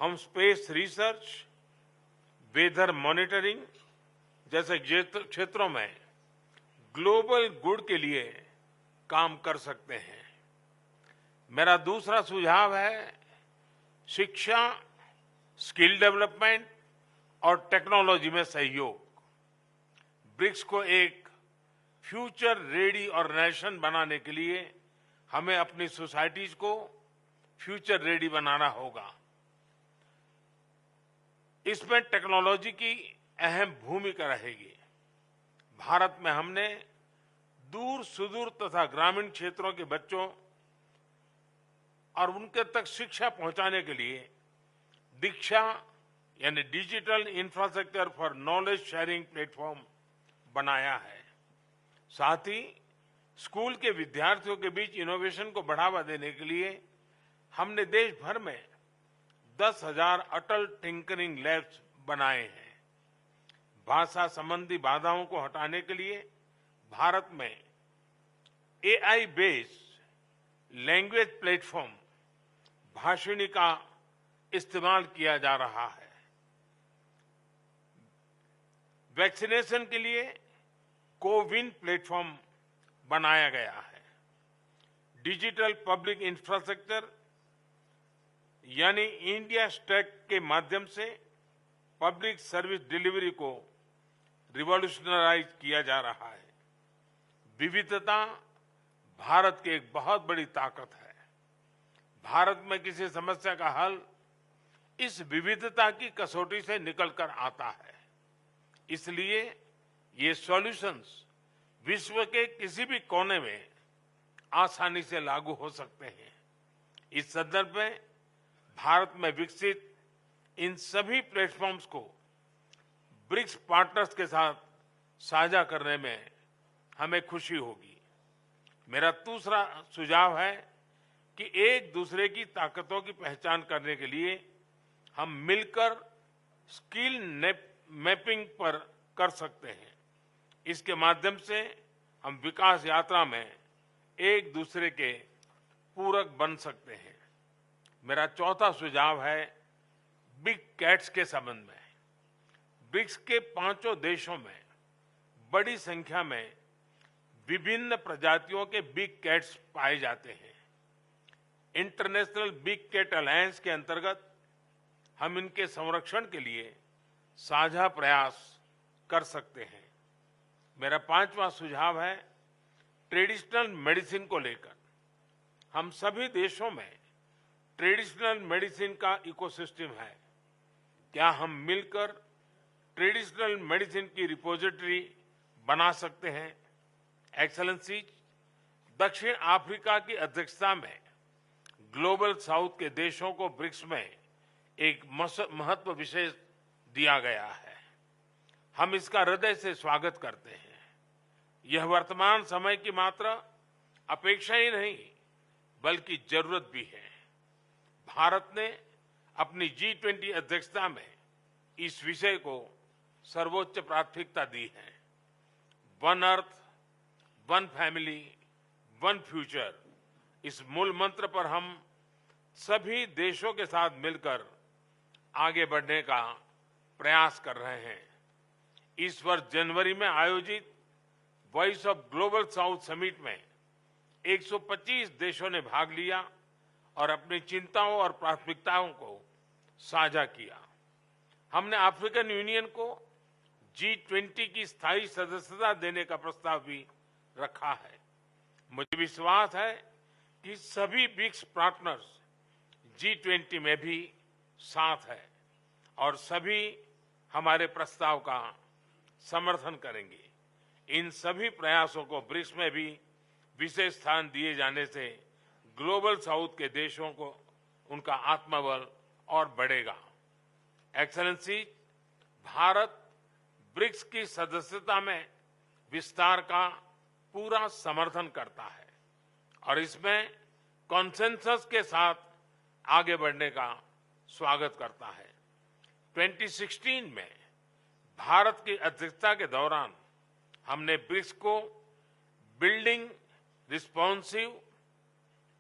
हम स्पेस रिसर्च, वेदर मॉनिटरिंग जैसे क्षेत्रों में ग्लोबल गुड के लिए काम कर सकते हैं। मेरा दूसरा सुझाव है शिक्षा, स्किल डेवलपमेंट और टेक्नोलॉजी में सहयोग। ब्रिक्स को एक फ्यूचर रेडी ऑर्गेनाइजेशन बनाने के लिए हमें अपनी सोसाइटीज को फ्यूचर रेडी बनाना होगा। इसमें टेक्नोलॉजी की अहम भूमिका रहेगी। भारत में हमने दूर सुदूर तथा ग्रामीण क्षेत्रों के बच्चों और उनके तक शिक्षा पहुंचाने के लिए दीक्षा यानी digital infrastructure for knowledge sharing platform बनाया है। साथ ही स्कूल के विद्यार्थियों के बीच इनोवेशन को बढ़ावा देने के लिए हमने देश भर में 10,000 अटल टिंकरिंग लैब्स बनाए हैं। भाषा संबंधी बाधाओं को हटाने के लिए भारत में AI based language platform Bhashini का इस्तेमाल किया जा रहा है। वैक्सीनेशन के लिए कोविन प्लेटफॉर्म बनाया गया है। डिजिटल पब्लिक इंफ्रास्ट्रक्चर यानी इंडिया स्टैक के माध्यम से पब्लिक सर्विस डिलीवरी को रिवॉल्यूशनराइज किया जा रहा है। विविधता भारत की एक बहुत बड़ी ताकत है। भारत में किसी समस्या का हल इस विविधता की कसौटी से निकलकर आता है। इसलिए ये सॉल्यूशंस विश्व के किसी भी कोने में आसानी से लागू हो सकते हैं। इस संदर्भ में भारत में विकसित इन सभी प्लेटफॉर्म्स को ब्रिक्स पार्टनर्स के साथ साझा करने में हमें खुशी होगी। मेरा दूसरा सुझाव है कि एक दूसरे की ताकतों की पहचान करने के लिए हम मिलकर स्किल मैपिंग पर कर सकते हैं। इसके माध्यम से हम विकास यात्रा में एक दूसरे के पूरक बन सकते हैं। मेरा चौथा सुझाव है बिग कैट्स के संबंध में। ब्रिक्स के 5 देशों में बड़ी संख्या में विभिन्न प्रजातियों के बिग कैट्स पाए जाते हैं। इंटरनेशनल बिग कैट अलायंस के अंतर्गत हम इनके संरक्षण के लिए साझा प्रयास कर सकते हैं। मेरा 5वां सुझाव है ट्रेडिशनल मेडिसिन को लेकर। हम सभी देशों में ट्रेडिशनल मेडिसिन का इकोसिस्टम है। क्या हम मिलकर ट्रेडिशनल मेडिसिन की रिपोजिटरी बना सकते हैं? एक्सेलेंसी, दक्षिण अफ्रीका की अध्यक्षता में ग्लोबल साउथ के देशों को ब्रिक्स में एक महत्व विशेष दिया गया है। हम इसका हृदय से स्वागत करते हैं। यह वर्तमान समय की मात्र अपेक्षा ही नहीं बल्कि जरूरत भी है। भारत ने अपनी G20 अध्यक्षता में इस विषय को सर्वोच्च प्राथमिकता दी है। One earth, one family, one future, इस मूल मंत्र पर हम सभी देशों के साथ मिलकर आगे बढ़ने का प्रयास कर रहे हैं। इस वर्ष जनवरी में आयोजित voice of global south summit में 125 देशों ने भाग लिया और अपनी चिंताओं और प्राथमिकताओं को साझा किया। हमने अफ्रीकन यूनियन को G20 की स्थायी सदस्यता देने का प्रस्ताव भी रखा है। मुझे विश्वास है कि सभी ब्रिक्स पार्टनर्स G20 में भी साथ है और सभी हमारे प्रस्ताव का समर्थन करेंगे। इन सभी प्रयासों को ब्रिक्स में भी विशेष स्थान दिए जाने से ग्लोबल साउथ के देशों को उनका आत्मबल और बढ़ेगा। एक्सेलेंसी, भारत ब्रिक्स की सदस्यता में विस्तार का पूरा समर्थन करता है और इसमें कॉन्सेंसस के साथ आगे बढ़ने का स्वागत करता है। 2016 में भारत की अध्यक्षता के दौरान हमने ब्रिक्स को building responsive,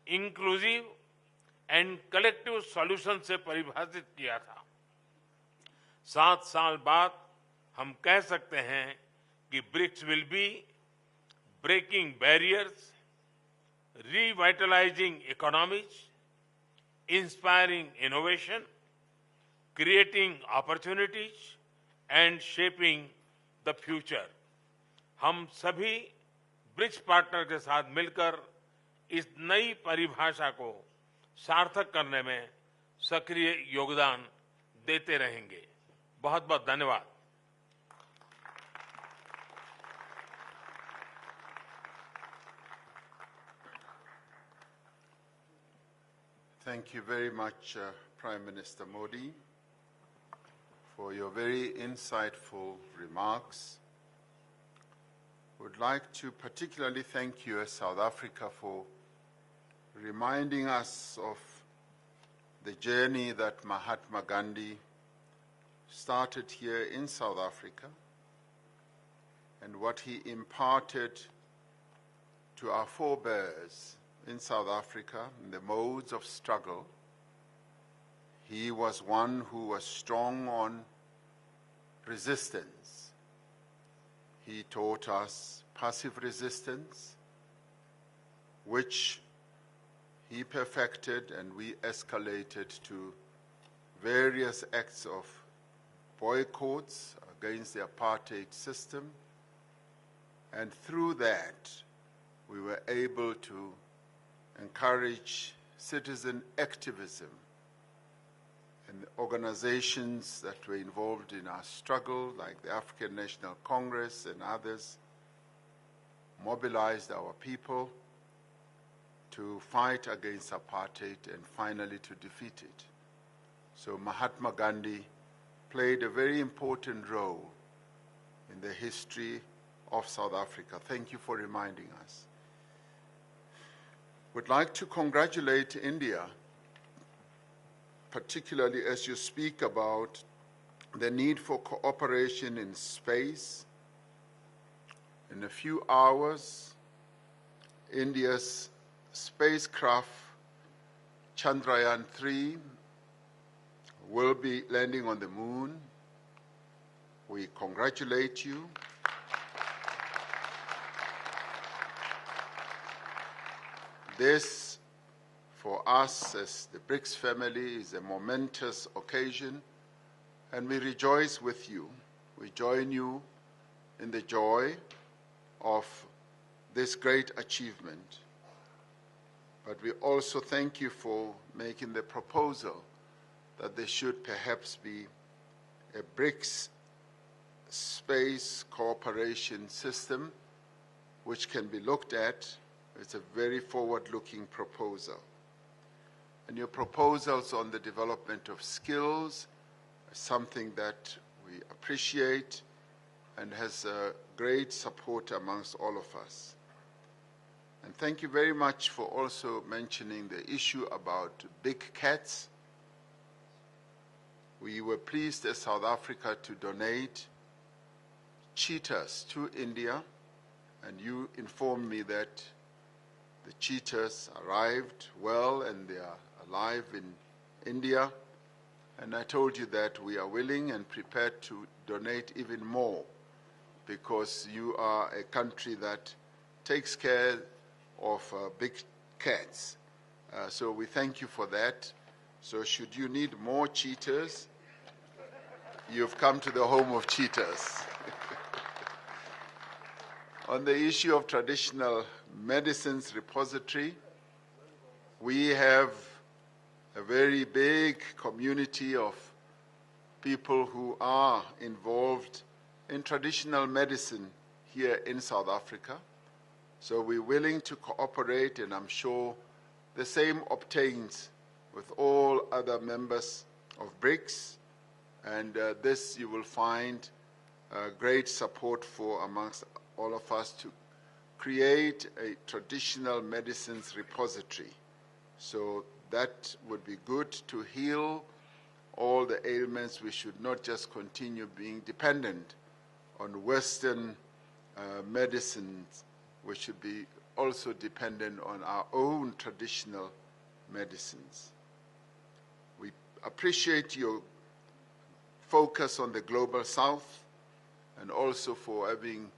inclusive and collective solution से परिभाषित किया था। 7 साल बाद हम कह सकते हैं कि BRICS will be breaking barriers, revitalising economies, inspiring innovation, creating opportunities and shaping the future. हम सभी ब्रिक्स पार्टनर के साथ मिलकर इस नई परिभाषा को सार्थक करने में सक्रिय योगदान देते रहेंगे। बहुत बहुत धन्यवाद। Thank you very much, Prime Minister Modi, for your very insightful remarks. Would like to particularly thank you as South Africa for reminding us of the journey that Mahatma Gandhi started here in South Africa and what he imparted to our forebears in South Africa in the modes of struggle. He was one who was strong on resistance. He taught us passive resistance, which he perfected, and we escalated to various acts of boycotts against the apartheid system. And through that, we were able to encourage citizen activism and organizations that were involved in our struggle, like the African National Congress and others, mobilized our people to fight against apartheid and finally to defeat it. So Mahatma Gandhi played a very important role in the history of South Africa. Thank you for reminding us. Would like to congratulate India, particularly as you speak about the need for cooperation in space. In a few hours, India's spacecraft Chandrayaan-3 will be landing on the moon. We congratulate you. This, for us as the BRICS family, is a momentous occasion, and we rejoice with you. We join you in the joy of this great achievement. But we also thank you for making the proposal that there should perhaps be a BRICS space cooperation system which can be looked at. It's a very forward-looking proposal. And your proposals on the development of skills are something that we appreciate and has great support amongst all of us. And thank you very much for also mentioning the issue about big cats. We were pleased as South Africa to donate cheetahs to India, and you informed me that the cheetahs arrived well and they are alive in India. And I told you that we are willing and prepared to donate even more because you are a country that takes care of big cats. So we thank you for that. So should you need more cheetahs, you've come to the home of cheetahs. On the issue of traditional medicines repository, we have a very big community of people who are involved in traditional medicine here in South Africa. So we're willing to cooperate, and I'm sure the same obtains with all other members of BRICS. And this you will find great support for amongst all of us to create a traditional medicines repository. So that would be good to heal all the ailments. We should not just continue being dependent on Western medicines. We should be also dependent on our own traditional medicines. We appreciate your focus on the Global South and also for having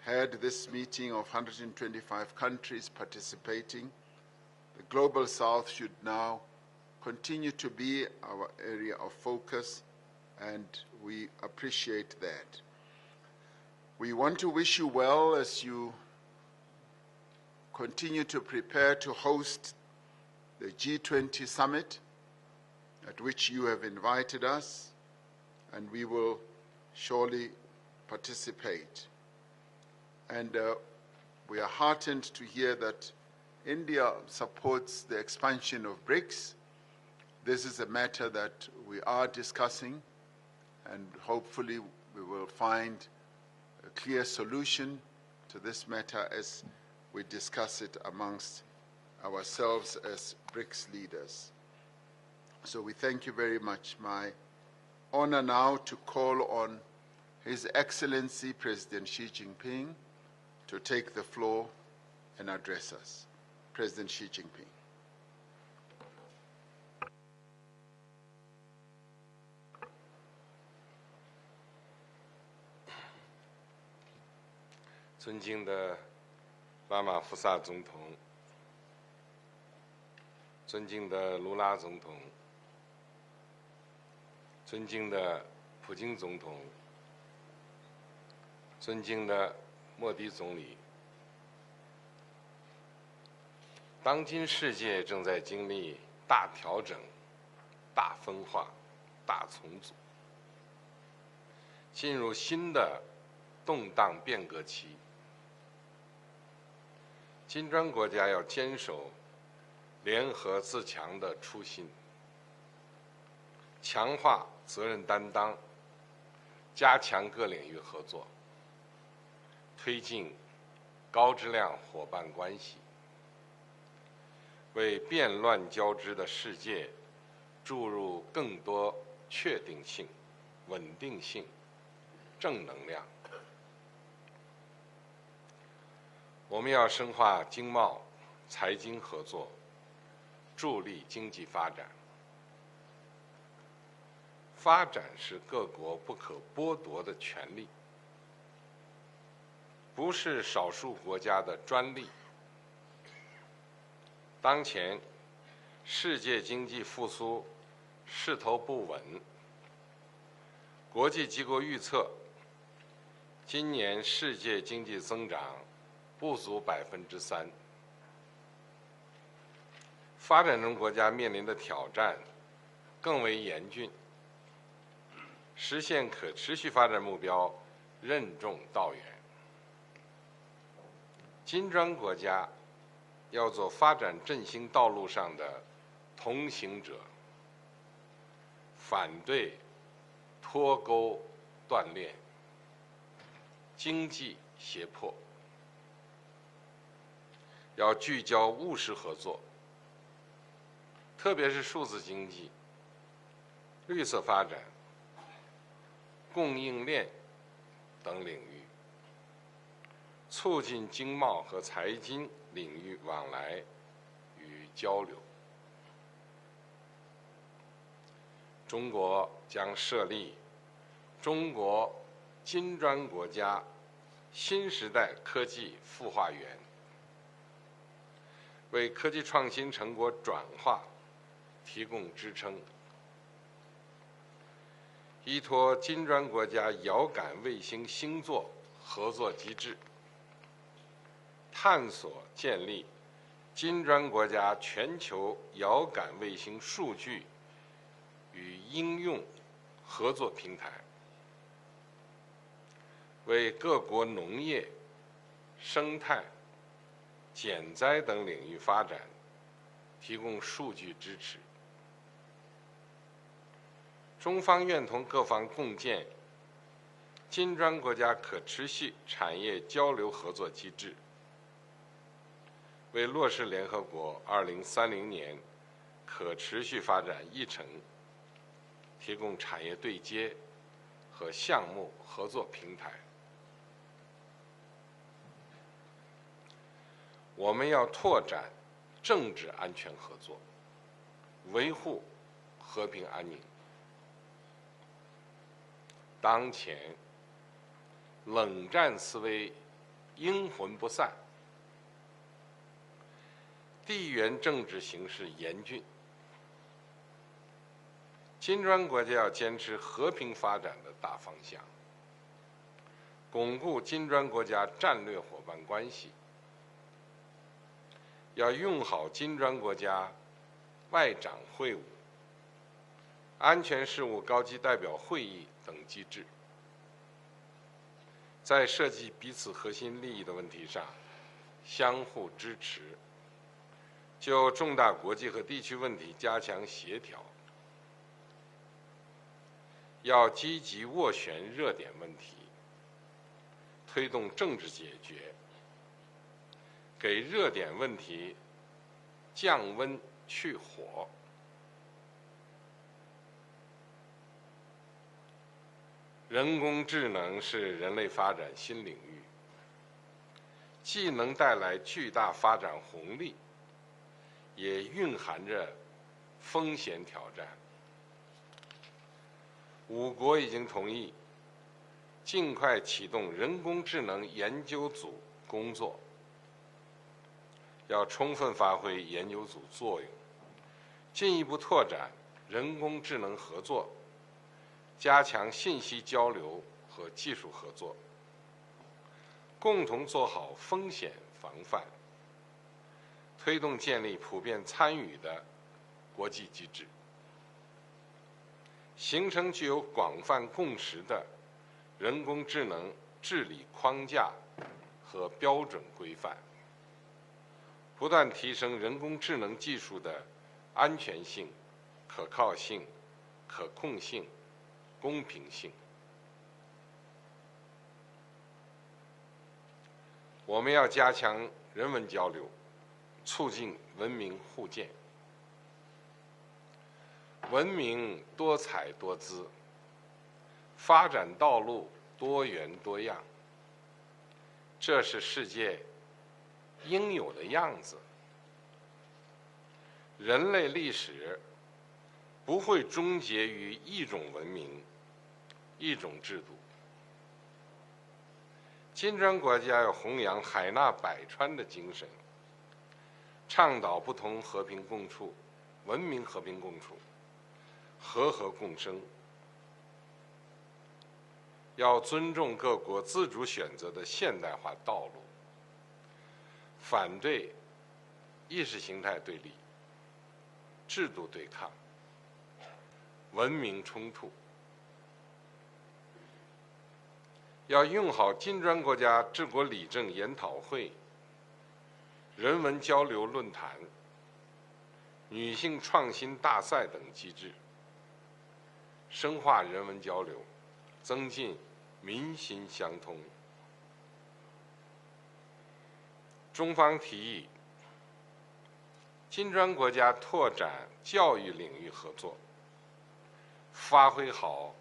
had this meeting of 125 countries participating. The Global South should now continue to be our area of focus, and we appreciate that. We want to wish you well as you continue to prepare to host the G20 summit, at which you have invited us, and we will surely participate. And we are heartened to hear that India supports the expansion of BRICS. This is a matter that we are discussing, and hopefully we will find a clear solution to this matter as we discuss it amongst ourselves as BRICS leaders. So we thank you very much. My honor now to call on His Excellency President Xi Jinping to take the floor and address us. President Xi Jinping. 尊敬的拉马福萨总统，尊敬的卢拉总统，尊敬的普京总统，尊敬的莫迪总理，当今世界正在经历大调整、大分化、大重组，进入新的动荡变革期。金砖国家要坚守联合自强的初心，强化责任担当，加强各领域合作，推进高质量伙伴关系，为变乱交织的世界注入更多确定性、稳定性、正能量。我们要深化经贸、财经合作，助力经济发展。发展是各国不可剥夺的权利，不是少数国家的专利。当前，世界经济复苏势头不稳，国际机构预测，今年世界经济增长不足3%。发展中国家面临的挑战更为严峻，实现可持续发展目标任重道远。金砖国家要做发展振兴道路上的同行者，反对脱钩断链、经济胁迫，要聚焦务实合作，特别是数字经济、绿色发展、供应链等领域，促进经贸和财经领域往来与交流。中国将设立中国金砖国家新时代科技孵化园，为科技创新成果转化提供支撑。依托金砖国家遥感卫星星座合作机制，探索建立金砖国家全球遥感卫星数据与应用合作平台，为各国农业、生态、减灾等领域发展提供数据支持。中方愿同各方共建金砖国家可持续产业交流合作机制，为落实联合国2030年可持续发展议程提供产业对接和项目合作平台。我们要拓展政治安全合作，维护和平安宁。当前冷战思维阴魂不散，地缘政治形势严峻，金砖国家要坚持和平发展的大方向，巩固金砖国家战略伙伴关系，要用好金砖国家外长会晤、安全事务高级代表会议等机制，在涉及彼此核心利益的问题上相互支持，就重大国际和地区问题加强协调。要积极斡旋热点问题，推动政治解决，给热点问题降温去火。人工智能是人类发展新领域，既能带来巨大发展红利，也蕴含着风险挑战。5国已经同意尽快启动人工智能研究组工作，要充分发挥研究组作用，进一步拓展人工智能合作，加强信息交流和技术合作，共同做好风险防范，推动建立普遍参与的国际机制，形成具有广泛共识的人工智能治理框架和标准规范，不断提升人工智能技术的安全性、可靠性、可控性、公平性。我们要加强人文交流，促进文明互鉴。文明多彩多姿，发展道路多元多样，这是世界应有的样子。人类历史不会终结于一种文明、一种制度。金砖国家要弘扬海纳百川的精神，倡导不同和平共处、文明和平共处、和合共生，要尊重各国自主选择的现代化道路，反对意识形态对立、制度对抗、文明冲突。要用好金砖国家治国理政研讨会、人文交流论坛、女性创新大赛等机制，深化人文交流，增进民心相通。中方提议，金砖国家拓展教育领域合作，发挥好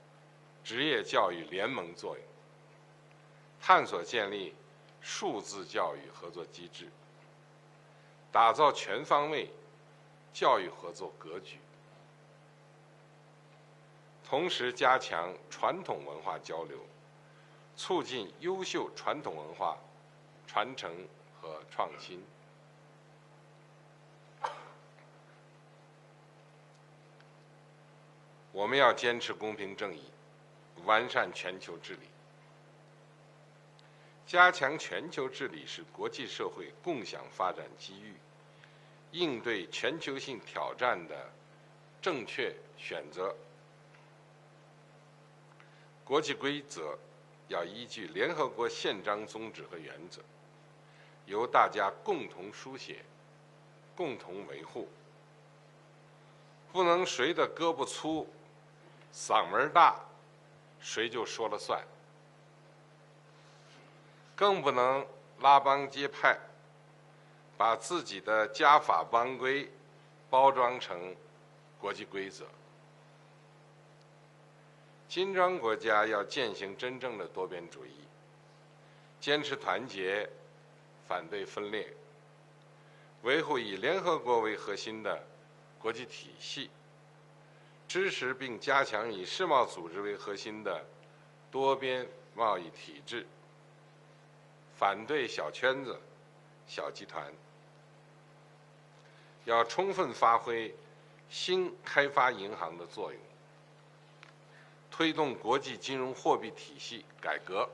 职业教育联盟作用，探索建立数字教育合作机制，打造全方位教育合作格局。同时加强传统文化交流，促进优秀传统文化传承和创新。我们要坚持公平正义，完善全球治理。加强全球治理是国际社会共享发展机遇、应对全球性挑战的正确选择。国际规则要依据联合国宪章宗旨和原则，由大家共同书写、共同维护，不能谁的胳膊粗、嗓门大，谁就说了算。更不能拉帮结派，把自己的家法帮规包装成国际规则。金砖国家要践行真正的多边主义，坚持团结，反对分裂，维护以联合国为核心的国际体系，支持并加强以世贸组织为核心的多边贸易体制，反对小圈子、小集团。要充分发挥新开发银行的作用，推动国际金融货币体系改革，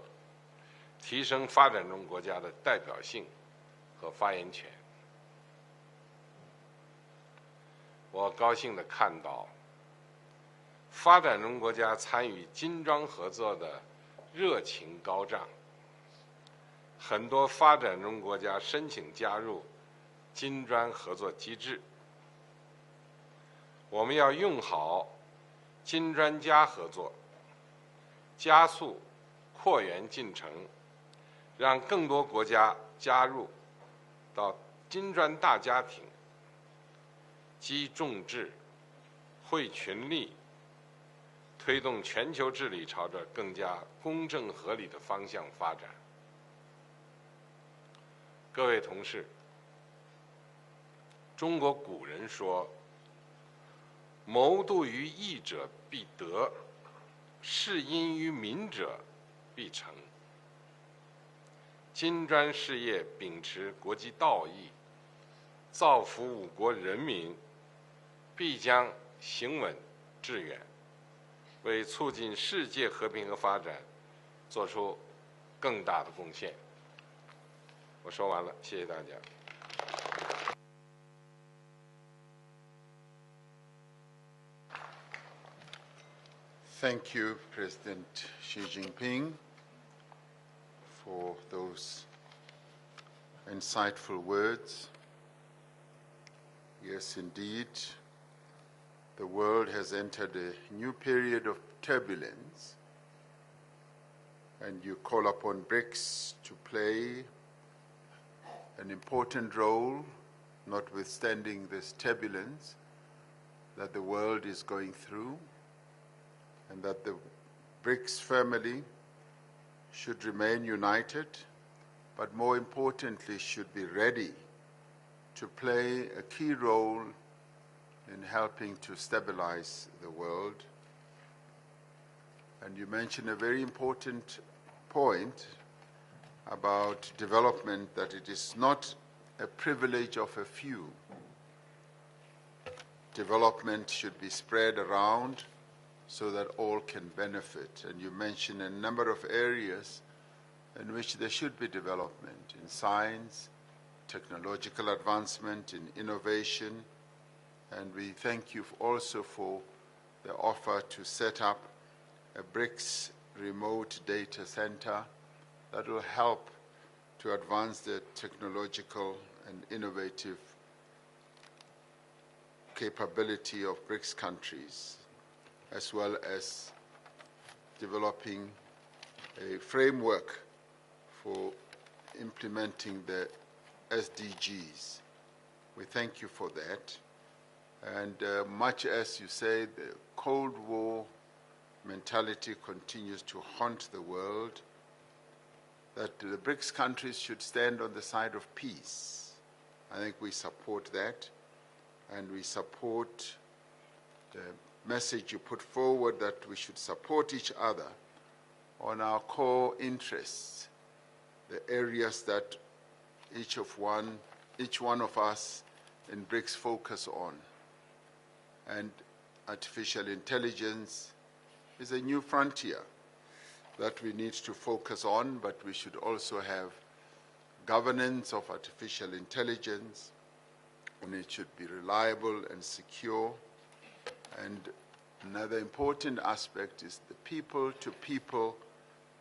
提升发展中国家的代表性和发言权。我高兴地看到，发展中国家参与金砖合作的热情高涨，很多发展中国家申请加入金砖合作机制。我们要用好金砖加合作，加速扩员进程，让更多国家加入到金砖大家庭，积众志，汇群力，推动全球治理朝着更加公正合理的方向发展。各位同事，中国古人说：“谋度于义者必得，事因于民者必成。”金砖事业秉持国际道义，造福五国人民，必将行稳致远，为促进世界和平和发展做出更大的贡献。我说完了，谢谢大家。Thank you, President Xi Jinping, for those insightful words. Yes, indeed, the world has entered a new period of turbulence, and you call upon BRICS to play an important role, notwithstanding this turbulence that the world is going through, and that the BRICS family should remain united, but more importantly should be ready to play a key role in helping to stabilize the world. And you mentioned a very important point about development, that it is not a privilege of a few. Development should be spread around so that all can benefit. And you mentioned a number of areas in which there should be development: in science, technological advancement, in innovation. And we thank you also for the offer to set up a BRICS remote data center that will help to advance the technological and innovative capability of BRICS countries, as well as developing a framework for implementing the SDGs. We thank you for that. And much as you say, the Cold War mentality continues to haunt the world, that the BRICS countries should stand on the side of peace. I think we support that, and we support the message you put forward that we should support each other on our core interests, the areas that each one of us in BRICS focus on. And artificial intelligence is a new frontier that we need to focus on, but we should also have governance of artificial intelligence, and it should be reliable and secure. And another important aspect is the people-to-people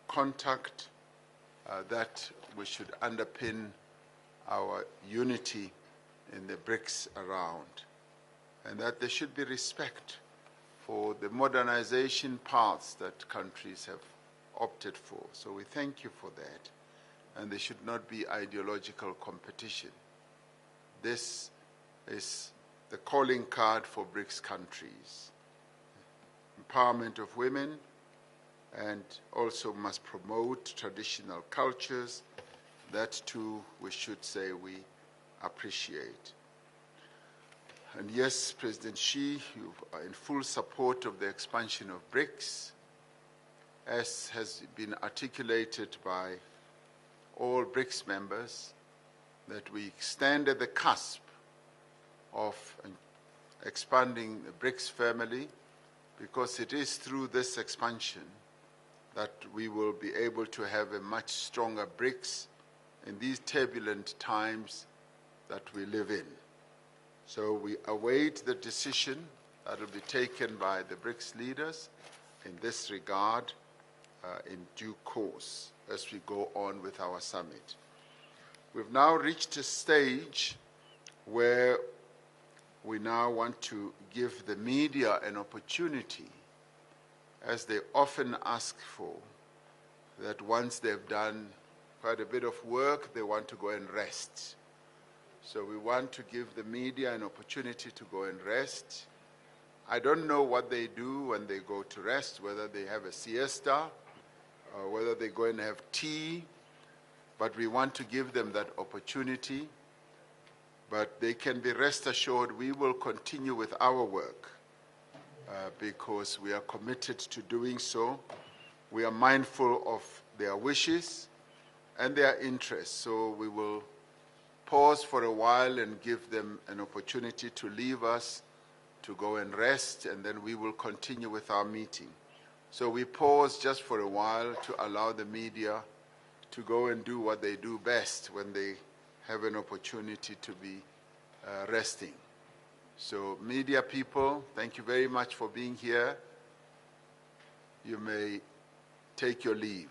contact that we should underpin our unity in the BRICS around, and that there should be respect for the modernization paths that countries have opted for. So we thank you for that. And there should not be ideological competition. This is the calling card for BRICS countries. Empowerment of women, and also must promote traditional cultures. That too, we should say we appreciate. And yes, President Xi, you are in full support of the expansion of BRICS, as has been articulated by all BRICS members, that we stand at the cusp of expanding the BRICS family, because it is through this expansion that we will be able to have a much stronger BRICS in these turbulent times that we live in. So we await the decision that will be taken by the BRICS leaders in this regard in due course as we go on with our summit. We've now reached a stage where we now want to give the media an opportunity, as they often ask for, that once they've done quite a bit of work, they want to go and rest. So we want to give the media an opportunity to go and rest. I don't know what they do when they go to rest, whether they have a siesta, or whether they go and have tea, but we want to give them that opportunity. But they can be rest assured we will continue with our work because we are committed to doing so. We are mindful of their wishes and their interests, so we will pause for a while and give them an opportunity to leave us, to go and rest, and then we will continue with our meeting. So we pause just for a while to allow the media to go and do what they do best when they have an opportunity to be resting. So media people, thank you very much for being here. You may take your leave.